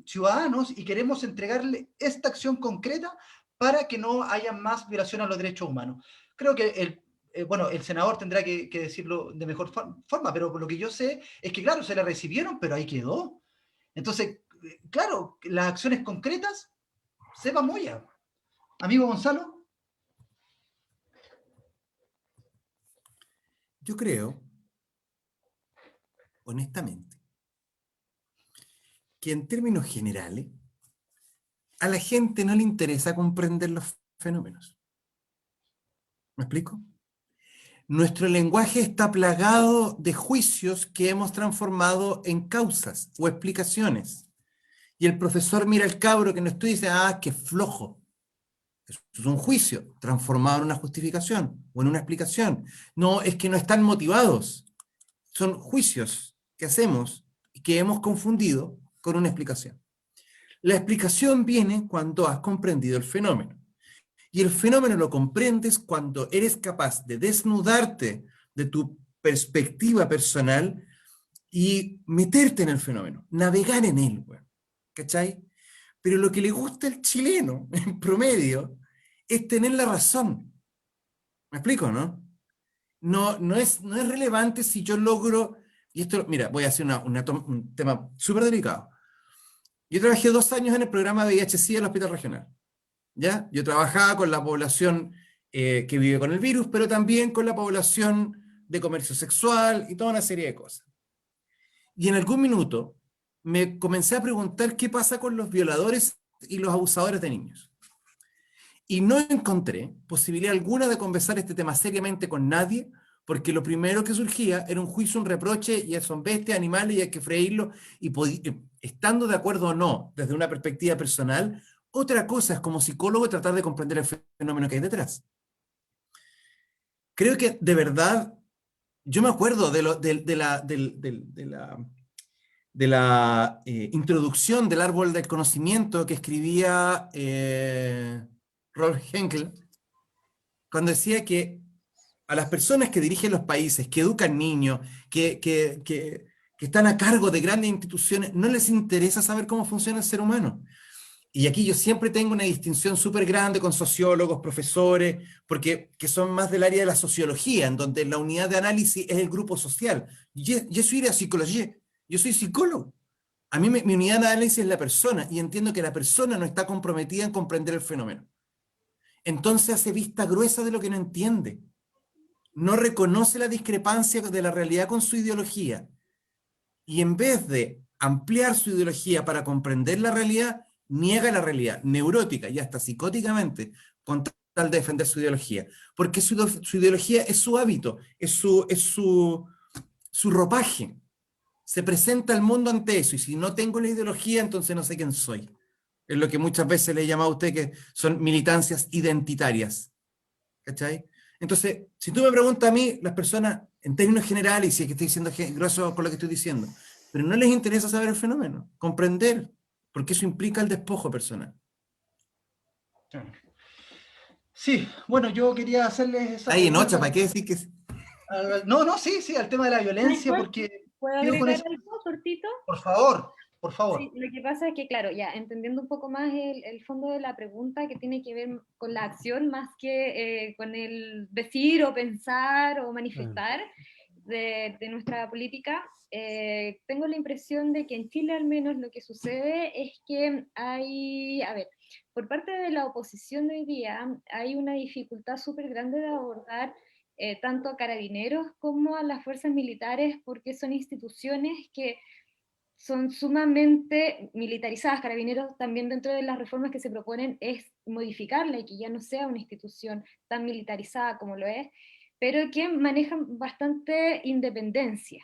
ciudadanos, y queremos entregarle esta acción concreta para que no haya más violación a los derechos humanos. Creo que el senador tendrá que decirlo de mejor forma, pero por lo que yo sé es que, claro, se la recibieron, pero ahí quedó. Entonces, claro, las acciones concretas, sepa Moya. Amigo Gonzalo. Yo creo, honestamente, que en términos generales, a la gente no le interesa comprender los fenómenos. ¿Me explico? Nuestro lenguaje está plagado de juicios que hemos transformado en causas o explicaciones. Y el profesor mira al cabro que no estudia y dice, qué flojo. Eso es un juicio transformado en una justificación o en una explicación. No, es que no están motivados. Son juicios que hacemos y que hemos confundido con una explicación. La explicación viene cuando has comprendido el fenómeno. Y el fenómeno lo comprendes cuando eres capaz de desnudarte de tu perspectiva personal y meterte en el fenómeno, navegar en él, ¿cachai? Pero lo que le gusta al chileno, en promedio, es tener la razón. ¿Me explico, no? No es relevante si yo logro, y esto, mira, voy a hacer un tema súper delicado. Yo trabajé 2 años en el programa de VIH-Sida del Hospital Regional. ¿Ya? Yo trabajaba con la población que vive con el virus, pero también con la población de comercio sexual y toda una serie de cosas. Y en algún minuto me comencé a preguntar qué pasa con los violadores y los abusadores de niños. Y no encontré posibilidad alguna de conversar este tema seriamente con nadie, porque lo primero que surgía era un juicio, un reproche, y son bestias, animales, y hay que freírlos, y estando de acuerdo o no, desde una perspectiva personal, otra cosa es como psicólogo tratar de comprender el fenómeno que hay detrás. Creo que de verdad, yo me acuerdo de la introducción del árbol del conocimiento que escribía Rolf Henkel, cuando decía que a las personas que dirigen los países, que educan niños, que están a cargo de grandes instituciones, no les interesa saber cómo funciona el ser humano. Y aquí yo siempre tengo una distinción súper grande con sociólogos, profesores, porque que son más del área de la sociología, en donde la unidad de análisis es el grupo social. Yo soy de psicología, yo soy psicólogo. A mí mi unidad de análisis es la persona, y entiendo que la persona no está comprometida en comprender el fenómeno. Entonces hace vista gruesa de lo que no entiende. No reconoce la discrepancia de la realidad con su ideología. Y en vez de ampliar su ideología para comprender la realidad, niega la realidad, neurótica y hasta psicóticamente, con tal de defender su ideología. Porque su ideología es su hábito, es su ropaje. Se presenta al mundo ante eso, y si no tengo la ideología, entonces no sé quién soy. Es lo que muchas veces le he llamado a usted que son militancias identitarias. ¿Cachai? Entonces, si tú me preguntas a mí, las personas, en términos generales, y si es que estoy siendo grosso con lo que estoy diciendo, pero no les interesa saber el fenómeno, comprender, porque eso implica el despojo personal. Sí, bueno, yo quería hacerles esa Ahí en pregunta. Ocha, ¿para qué decir que...? No, sí, al tema de la violencia, Michael, porque ¿puedo quiero con agregar eso. algo cortito? Por favor, por Sí, favor. lo que pasa es que, claro, ya entendiendo un poco más el fondo de la pregunta, que tiene que ver con la acción más que con el decir o pensar o manifestar de nuestra política, tengo la impresión de que en Chile al menos lo que sucede es que hay, a ver, por parte de la oposición de hoy día hay una dificultad súper grande de abordar tanto a carabineros como a las fuerzas militares, porque son instituciones que son sumamente militarizadas. Carabineros también, dentro de las reformas que se proponen, es modificarla y que ya no sea una institución tan militarizada como lo es, pero que manejan bastante independencia,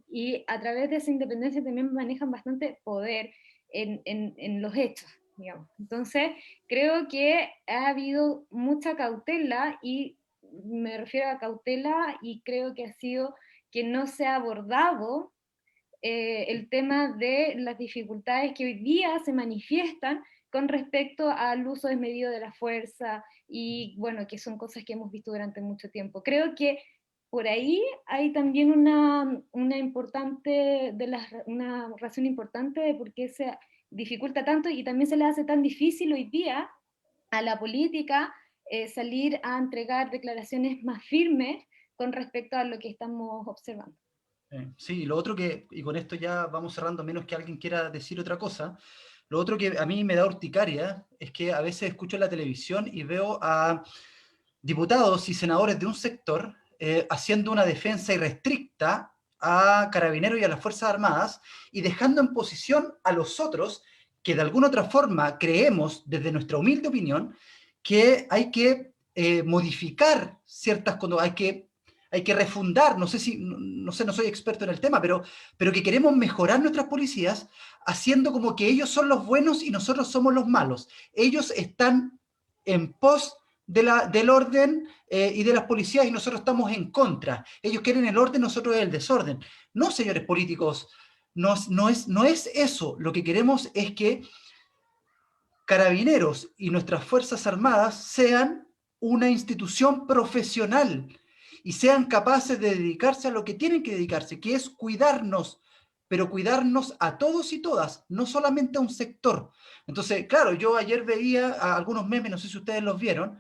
y a través de esa independencia también manejan bastante poder en los hechos, digamos. Entonces, creo que ha habido mucha cautela, y me refiero a cautela, y creo que ha sido que no se ha abordado el tema de las dificultades que hoy día se manifiestan con respecto al uso desmedido de la fuerza, y bueno, que son cosas que hemos visto durante mucho tiempo. Creo que por ahí hay también una razón importante de por qué se dificulta tanto, y también se le hace tan difícil hoy día a la política salir a entregar declaraciones más firmes con respecto a lo que estamos observando. Sí, lo otro que, y con esto ya vamos cerrando, a menos que alguien quiera decir otra cosa, lo otro que a mí me da urticaria es que a veces escucho en la televisión y veo a diputados y senadores de un sector haciendo una defensa irrestricta a Carabineros y a las Fuerzas Armadas, y dejando en posición a los otros que de alguna otra forma creemos, desde nuestra humilde opinión, que hay que modificar ciertas cosas, hay que refundar, no sé, no soy experto en el tema, pero que queremos mejorar nuestras policías haciendo como que ellos son los buenos y nosotros somos los malos. Ellos están en pos del orden y de las policías, y nosotros estamos en contra. Ellos quieren el orden, nosotros el desorden. No, señores políticos, no es eso. Lo que queremos es que Carabineros y nuestras Fuerzas Armadas sean una institución profesional y sean capaces de dedicarse a lo que tienen que dedicarse, que es cuidarnos, pero cuidarnos a todos y todas, no solamente a un sector. Entonces, claro, yo ayer veía algunos memes, no sé si ustedes los vieron,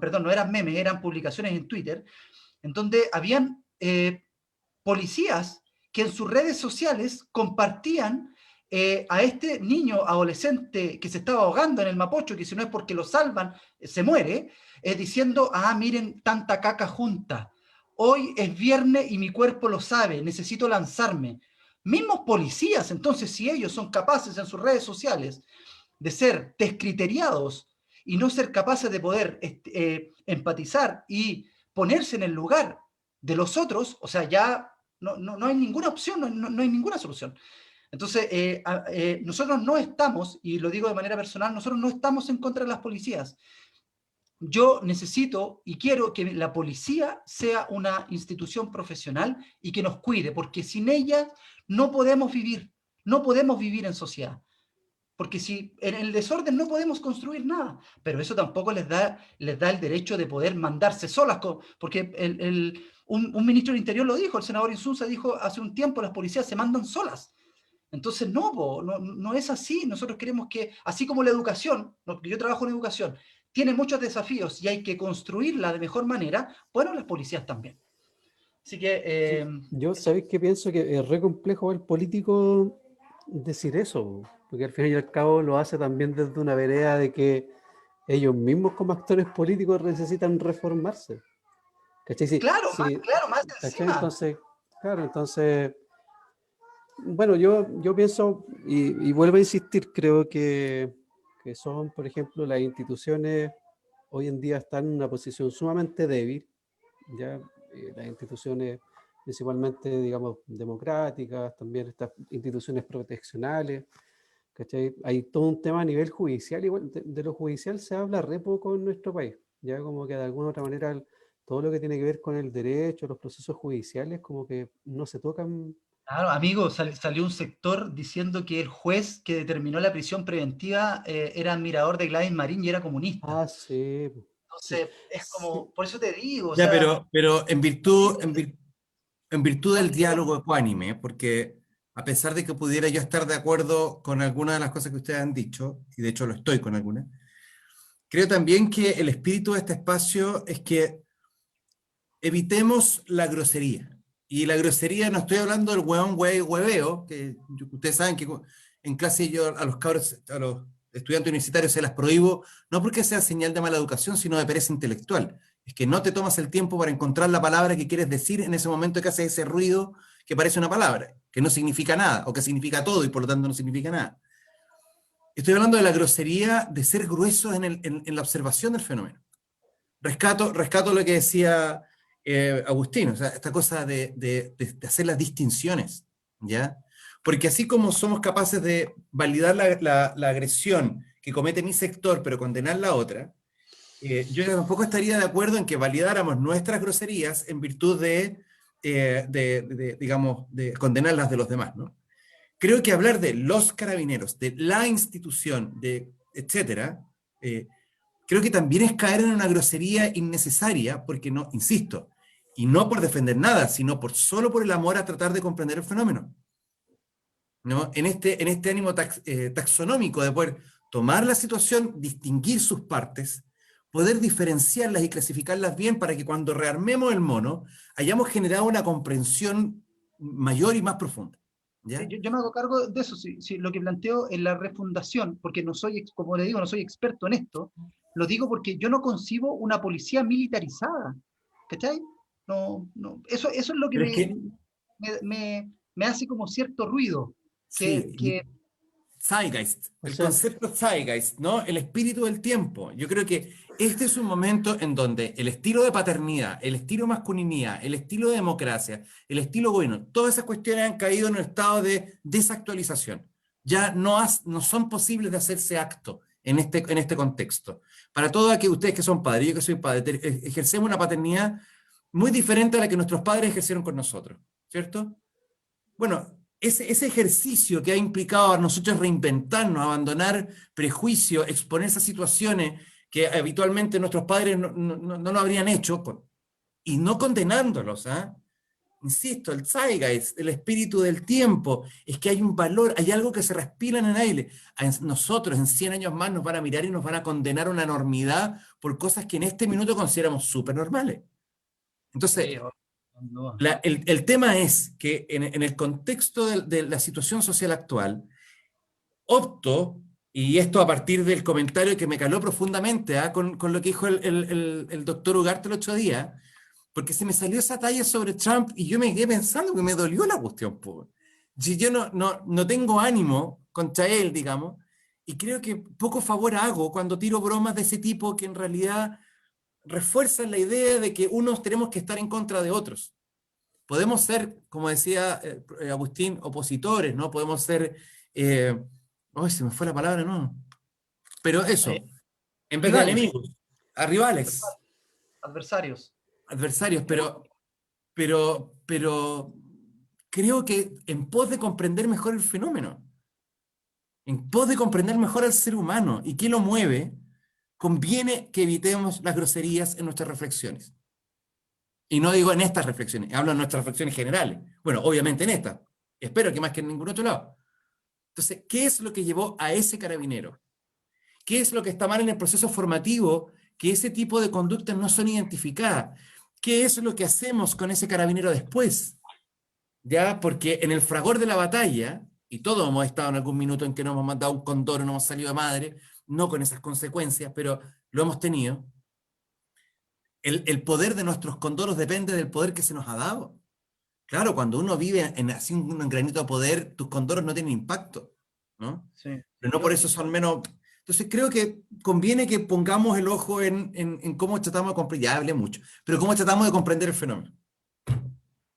perdón, no eran memes, eran publicaciones en Twitter, en donde habían policías que en sus redes sociales compartían a este niño adolescente que se estaba ahogando en el Mapocho, que si no es porque lo salvan, se muere, diciendo, miren tanta caca junta, hoy es viernes y mi cuerpo lo sabe, necesito lanzarme. Mismos policías, entonces, si ellos son capaces en sus redes sociales de ser descriteriados y no ser capaces de poder empatizar y ponerse en el lugar de los otros, o sea, ya no hay ninguna opción, no hay ninguna solución. Entonces, nosotros no estamos, y lo digo de manera personal, nosotros no estamos en contra de las policías. Yo necesito y quiero que la policía sea una institución profesional y que nos cuide, porque sin ella no podemos vivir en sociedad. Porque si en el desorden no podemos construir nada, pero eso tampoco les da el derecho de poder mandarse solas, porque un ministro del Interior lo dijo, el senador Insunza dijo hace un tiempo, las policías se mandan solas. Entonces, no es así. Nosotros queremos que, así como la educación, porque yo trabajo en educación, tiene muchos desafíos y hay que construirla de mejor manera, bueno, las policías también. Así que... Yo, ¿sabéis qué pienso? Que es re complejo el político decir eso, porque al fin y al cabo lo hace también desde una vereda de que ellos mismos como actores políticos necesitan reformarse. ¿Cachai? claro, más ¿cachai? encima. Entonces, claro, entonces, bueno, yo pienso, y vuelvo a insistir, creo que que son, por ejemplo, las instituciones hoy en día están en una posición sumamente débil, ya las instituciones principalmente, digamos, democráticas, también estas instituciones proteccionales, ¿cachai? Hay todo un tema a nivel judicial, igual de lo judicial se habla re poco en nuestro país, ya como que de alguna u otra manera todo lo que tiene que ver con el derecho, los procesos judiciales, como que no se tocan. Claro, amigo, salió un sector diciendo que el juez que determinó la prisión preventiva era admirador de Gladys Marín y era comunista. Ah, sí, sí, Entonces, es sí. como, por eso te digo, o Ya, sea, pero en virtud del amigo, diálogo ecuánime, porque a pesar de que pudiera yo estar de acuerdo con algunas de las cosas que ustedes han dicho, y de hecho lo estoy con algunas, creo también que el espíritu de este espacio es que evitemos la grosería. Y la grosería, no estoy hablando del hueón, güey, hueveo, que ustedes saben que en clase yo a los cabros, a los estudiantes universitarios se las prohíbo, no porque sea señal de mala educación, sino de pereza intelectual. Es que no te tomas el tiempo para encontrar la palabra que quieres decir en ese momento que haces ese ruido que parece una palabra, que no significa nada, o que significa todo y por lo tanto no significa nada. Estoy hablando de la grosería de ser grueso en la observación del fenómeno. Rescato lo que decía Agustín, o sea, esta cosa de hacer las distinciones, ¿ya? Porque así como somos capaces de validar la agresión que comete mi sector, pero condenar la otra, yo tampoco estaría de acuerdo en que validáramos nuestras groserías en virtud digamos, de condenar las de los demás, ¿no? Creo que hablar de los carabineros, de la institución, etcétera, creo que también es caer en una grosería innecesaria, porque no, insisto, y no por defender nada, sino solo por el amor a tratar de comprender el fenómeno, ¿no? En este ánimo taxonómico de poder tomar la situación, distinguir sus partes, poder diferenciarlas y clasificarlas bien para que cuando rearmemos el mono hayamos generado una comprensión mayor y más profunda. ¿Ya? sí, yo me hago cargo de eso, sí, lo que planteo en la refundación, porque no soy, como le digo, no soy experto en esto, lo digo porque yo no concibo una policía militarizada, ¿cachai? Eso es lo que Pero es que, me hace como cierto ruido, que sí, Zeitgeist, O el sea, concepto Zeitgeist, ¿no? El espíritu del tiempo. Yo creo que este es un momento en donde el estilo de paternidad, el estilo masculinidad, el estilo de democracia, el estilo gobierno, todas esas cuestiones han caído en un estado de desactualización. Ya no son posibles de hacerse acto en este contexto. Para todos aquellos ustedes que son padres, yo que soy padre, ejercemos una paternidad muy diferente a la que nuestros padres ejercieron con nosotros, ¿cierto? Bueno, ese ejercicio que ha implicado a nosotros reinventarnos, abandonar prejuicios, exponer esas situaciones que habitualmente nuestros padres no lo habrían hecho, y no condenándolos, ¿ah? Insisto, el zeitgeist, el espíritu del tiempo, es que hay un valor, hay algo que se respira en el aire. Nosotros en 100 años más nos van a mirar y nos van a condenar a una enormidad por cosas que en este minuto consideramos súper normales. Entonces, no, el tema es que en el contexto de la situación social actual, opto, y esto a partir del comentario que me caló profundamente con lo que dijo el doctor Ugarte el otro día, porque se me salió esa talla sobre Trump y yo me quedé pensando que me dolió la cuestión. Po. Si yo no tengo ánimo contra él, digamos, y creo que poco favor hago cuando tiro bromas de ese tipo que en realidad refuerzan la idea de que unos tenemos que estar en contra de otros. Podemos ser, como decía Agustín, opositores, ¿no? Podemos ser, se me fue la palabra, ¿no? Pero eso, en vez de rivales, enemigos, a rivales, adversarios. adversarios, pero creo que en pos de comprender mejor el fenómeno, en pos de comprender mejor al ser humano y qué lo mueve, conviene que evitemos las groserías en nuestras reflexiones. Y no digo en estas reflexiones, hablo en nuestras reflexiones generales. Bueno, obviamente en esta. Espero que más que en ningún otro lado. Entonces, ¿qué es lo que llevó a ese carabinero? ¿Qué es lo que está mal en el proceso formativo? Que ese tipo de conductas no son identificadas. ¿Qué es lo que hacemos con ese carabinero después? ¿Ya? Porque en el fragor de la batalla, y todos hemos estado en algún minuto en que nos hemos mandado un condoro, no hemos salido de madre, no con esas consecuencias, pero lo hemos tenido. El poder de nuestros condoros depende del poder que se nos ha dado. Claro, cuando uno vive en así un granito de poder, tus condoros no tienen impacto, ¿no? Sí. Pero no por eso son menos. Entonces creo que conviene que pongamos el ojo en cómo tratamos de comprender, ya hablé mucho, pero cómo tratamos de comprender el fenómeno.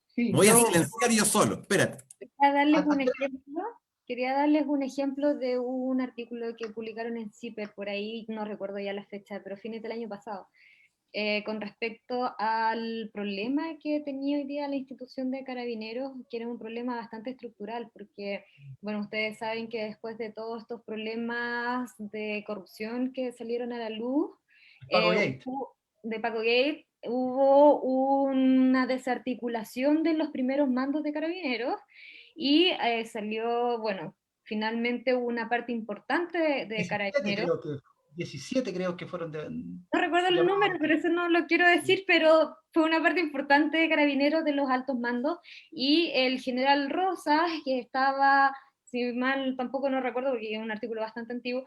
Sí, Me voy a yo, silenciar yo solo, espérate. Quería darles un antes- ejemplo, quería darles un ejemplo de un artículo que publicaron en CIPER, por ahí no recuerdo ya la fecha, pero fines del año pasado, con respecto al problema que tenía hoy día la institución de Carabineros, que era un problema bastante estructural, porque, bueno, ustedes saben que después de todos estos problemas de corrupción que salieron a la luz, Paco Gate. de Paco Gate, hubo una desarticulación de los primeros mandos de Carabineros y salió, bueno, finalmente una parte importante de 17 Carabineros. creo que, 17 creo que fueron No recuerdo el llamados. número, pero eso no lo quiero decir, pero fue una parte importante de Carabineros de los altos mandos, y el general Rosas, que estaba, si mal tampoco no recuerdo, porque es un artículo bastante antiguo,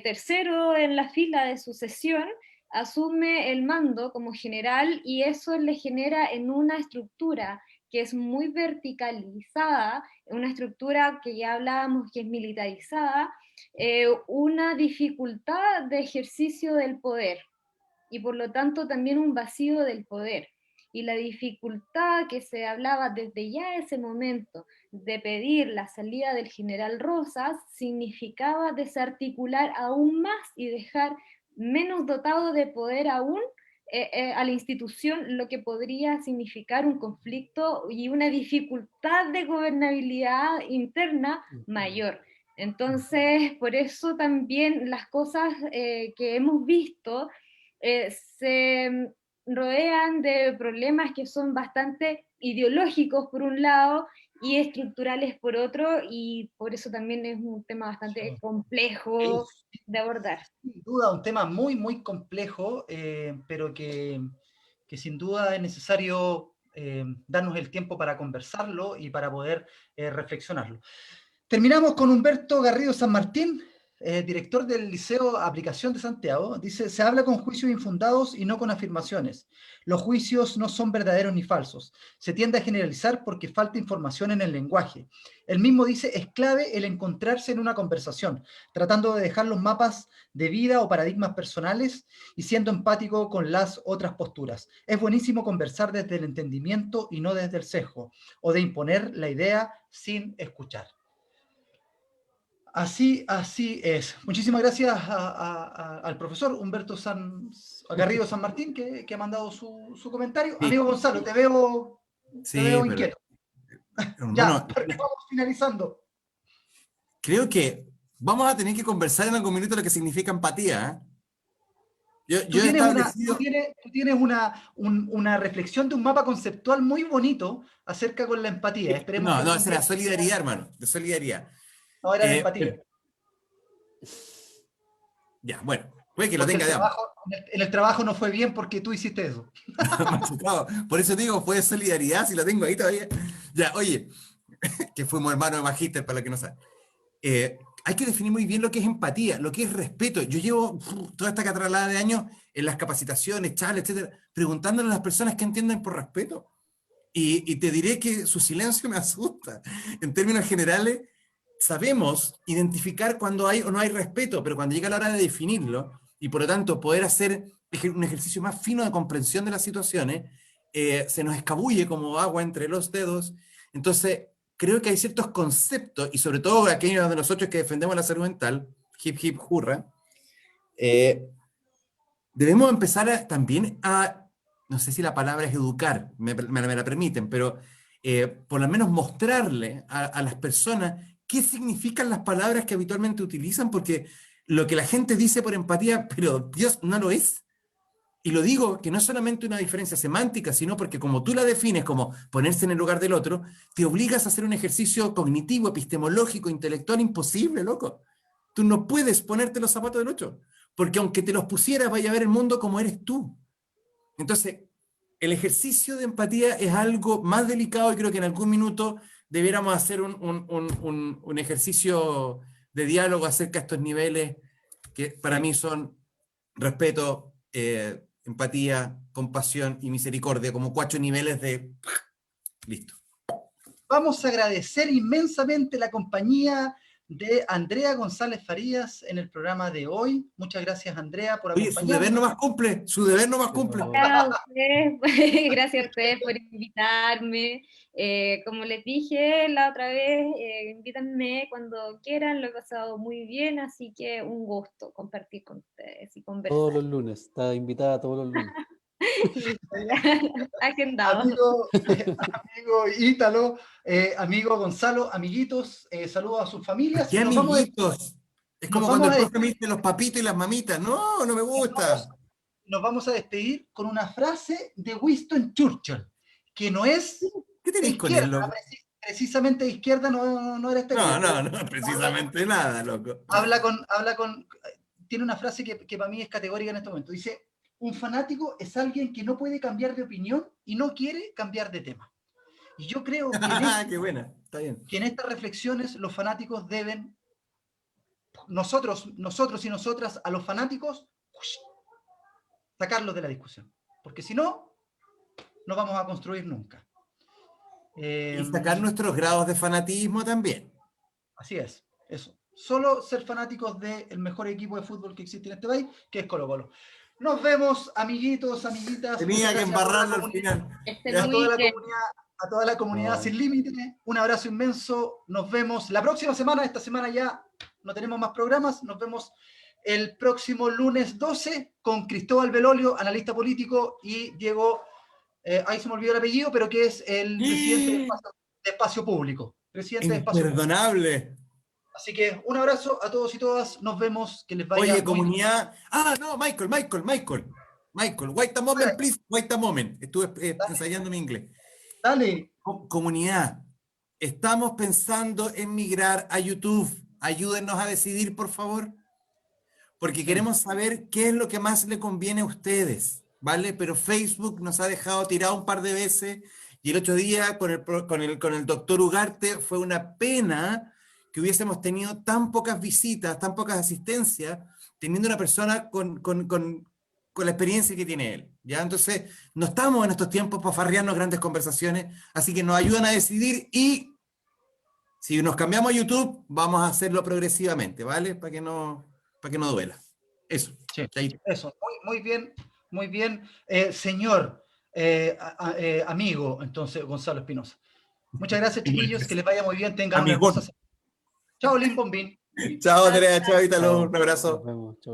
tercero en la fila de sucesión, asume el mando como general, y eso le genera en una estructura que es muy verticalizada, una estructura que ya hablábamos que es militarizada, una dificultad de ejercicio del poder y por lo tanto también un vacío del poder. Y la dificultad que se hablaba desde ya ese momento de pedir la salida del general Rosas significaba desarticular aún más y dejar menos dotado de poder aún a la institución, lo que podría significar un conflicto y una dificultad de gobernabilidad interna mayor. Entonces, por eso también las cosas que hemos visto se rodean de problemas que son bastante ideológicos por un lado y estructurales por otro, y por eso también es un tema bastante complejo de abordar. Sin duda, un tema muy, muy complejo, pero que sin duda es necesario darnos el tiempo para conversarlo y para poder reflexionarlo. Terminamos con Humberto Garrido San Martín, director del Liceo Aplicación de Santiago. Dice, se habla con juicios infundados y no con afirmaciones. Los juicios no son verdaderos ni falsos. Se tiende a generalizar porque falta información en el lenguaje. Él mismo dice, es clave el encontrarse en una conversación, tratando de dejar los mapas de vida o paradigmas personales y siendo empático con las otras posturas. Es buenísimo conversar desde el entendimiento y no desde el sesgo, o de imponer la idea sin escuchar. Así es. Muchísimas gracias al profesor Humberto Garrido San Martín que ha mandado su comentario. Sí, Amigo Gonzalo, te veo sí, pero inquieto. bueno, Ya, porque vamos finalizando. creo que vamos a tener que conversar en algún minuto lo que significa empatía, ¿eh? Yo he establecido... Tú tienes una reflexión de un mapa conceptual muy bonito acerca con la empatía. Esperemos que No, algún esa era día- solidaridad, hermano, de solidaridad. No, era de empatía. Ya, bueno, puede que lo Porque tenga de ambos. en el trabajo no fue bien porque tú hiciste eso. Machucado. Por eso digo, fue solidaridad, si lo tengo ahí todavía. Ya, oye, que fuimos hermanos de magíster, para los que no saben. Hay que definir muy bien lo que es empatía, lo que es respeto. Yo llevo toda esta catralada de años en las capacitaciones, charlas, etcétera, preguntándole a las personas qué entienden por respeto. Y te diré que su silencio me asusta. En términos generales, sabemos identificar cuando hay o no hay respeto, pero cuando llega la hora de definirlo, y por lo tanto poder hacer un ejercicio más fino de comprensión de las situaciones, se nos escabulle como agua entre los dedos. Entonces, creo que hay ciertos conceptos, y sobre todo aquellos de nosotros que defendemos la salud mental, hip hip hurra, debemos empezar también a, no sé si la palabra es educar, me la permiten, pero por lo menos mostrarle a las personas qué significan las palabras que habitualmente utilizan, porque lo que la gente dice por empatía, pero Dios no lo es. Y lo digo que no es solamente una diferencia semántica, sino porque como tú la defines como ponerse en el lugar del otro, te obligas a hacer un ejercicio cognitivo, epistemológico, intelectual imposible, loco. Tú no puedes ponerte los zapatos del otro, porque aunque te los pusieras, vaya a ver el mundo como eres tú. Entonces, el ejercicio de empatía es algo más delicado y creo que en algún minuto debiéramos hacer un ejercicio de diálogo acerca de estos niveles que para mí son respeto, empatía, compasión y misericordia, como 4 niveles de... Listo. Vamos a agradecer inmensamente la compañía de Andrea González Farías en el programa de hoy. Muchas gracias, Andrea, por Oye, su deber no acompañarnos. más cumple, su deber no más cumple. Gracias a ustedes, gracias a ustedes por invitarme. Como les dije la otra vez, invítanme cuando quieran, lo he pasado muy bien, así que un gusto compartir con ustedes y conversar. Todos los lunes, está invitada todos los lunes. Listo, ya, agendado. Amigo Ítalo, amigo Gonzalo, amiguitos, saludos a sus familias. ¿Qué Y nos vamos a- amiguitos? Es nos como cuando el vamos a profe me dice los papitos y las mamitas. No, no me gusta. nos vamos a despedir con una frase de Winston Churchill, que no es ¿Qué de tenéis con izquierda, él, loco? precisamente de izquierda no era este No, gallo, no, no, precisamente nada, loco. tiene una frase que para mí es categórica en este momento. Dice, un fanático es alguien que no puede cambiar de opinión y no quiere cambiar de tema. Y yo creo que Qué buena, está bien. en estas reflexiones los fanáticos deben, nosotros y nosotras, a los fanáticos, sacarlos de la discusión. Porque si no, no vamos a construir nunca. Y sacar nuestros grados de fanatismo también. Así es, eso. Solo ser fanáticos del mejor equipo de fútbol que existe en este país, que es Colo-Colo. Nos vemos, amiguitos, amiguitas. Tenía Muchas que gracias a toda la embarrarlo al comunidad, final. Estén a muy toda la bien. comunidad, a toda la comunidad No. sin límite. Un abrazo inmenso. Nos vemos la próxima semana. Esta semana ya no tenemos más programas. Nos vemos el próximo lunes 12 con Cristóbal Belolio, analista político, y Diego, ahí se me olvidó el apellido, pero que es el presidente de Espacio Público. Presidente de Espacio Público. Imperdonable. Así que un abrazo a todos y todas. Nos vemos. Que les vaya Oye, muy bien. comunidad. Ah, no, Michael. Wait a moment, please. Wait a moment. Estuve ensayando mi inglés. Dale. Comunidad, estamos pensando en migrar a YouTube. Ayúdennos a decidir, por favor. Porque queremos saber qué es lo que más le conviene a ustedes, ¿vale? Pero Facebook nos ha dejado tirado un par de veces y el otro día con el doctor Ugarte fue una pena que hubiésemos tenido tan pocas visitas, tan pocas asistencias, teniendo una persona con la experiencia que tiene él, ¿ya? Entonces, no estamos en estos tiempos para farrearnos grandes conversaciones, así que nos ayudan a decidir y si nos cambiamos a YouTube, vamos a hacerlo progresivamente, ¿vale? Para que no duela. Eso. Sí, Chaito. eso. Muy bien, muy bien. Señor, amigo, entonces, Gonzalo Espinosa. Muchas gracias, chiquillos. Que les vaya muy bien. Tengan una Amigón. hermosa semana. Chao, Lin Bombín. Chao, Andrea. Chao, Ítalo. Chao. Un abrazo. Nos vemos. Chau.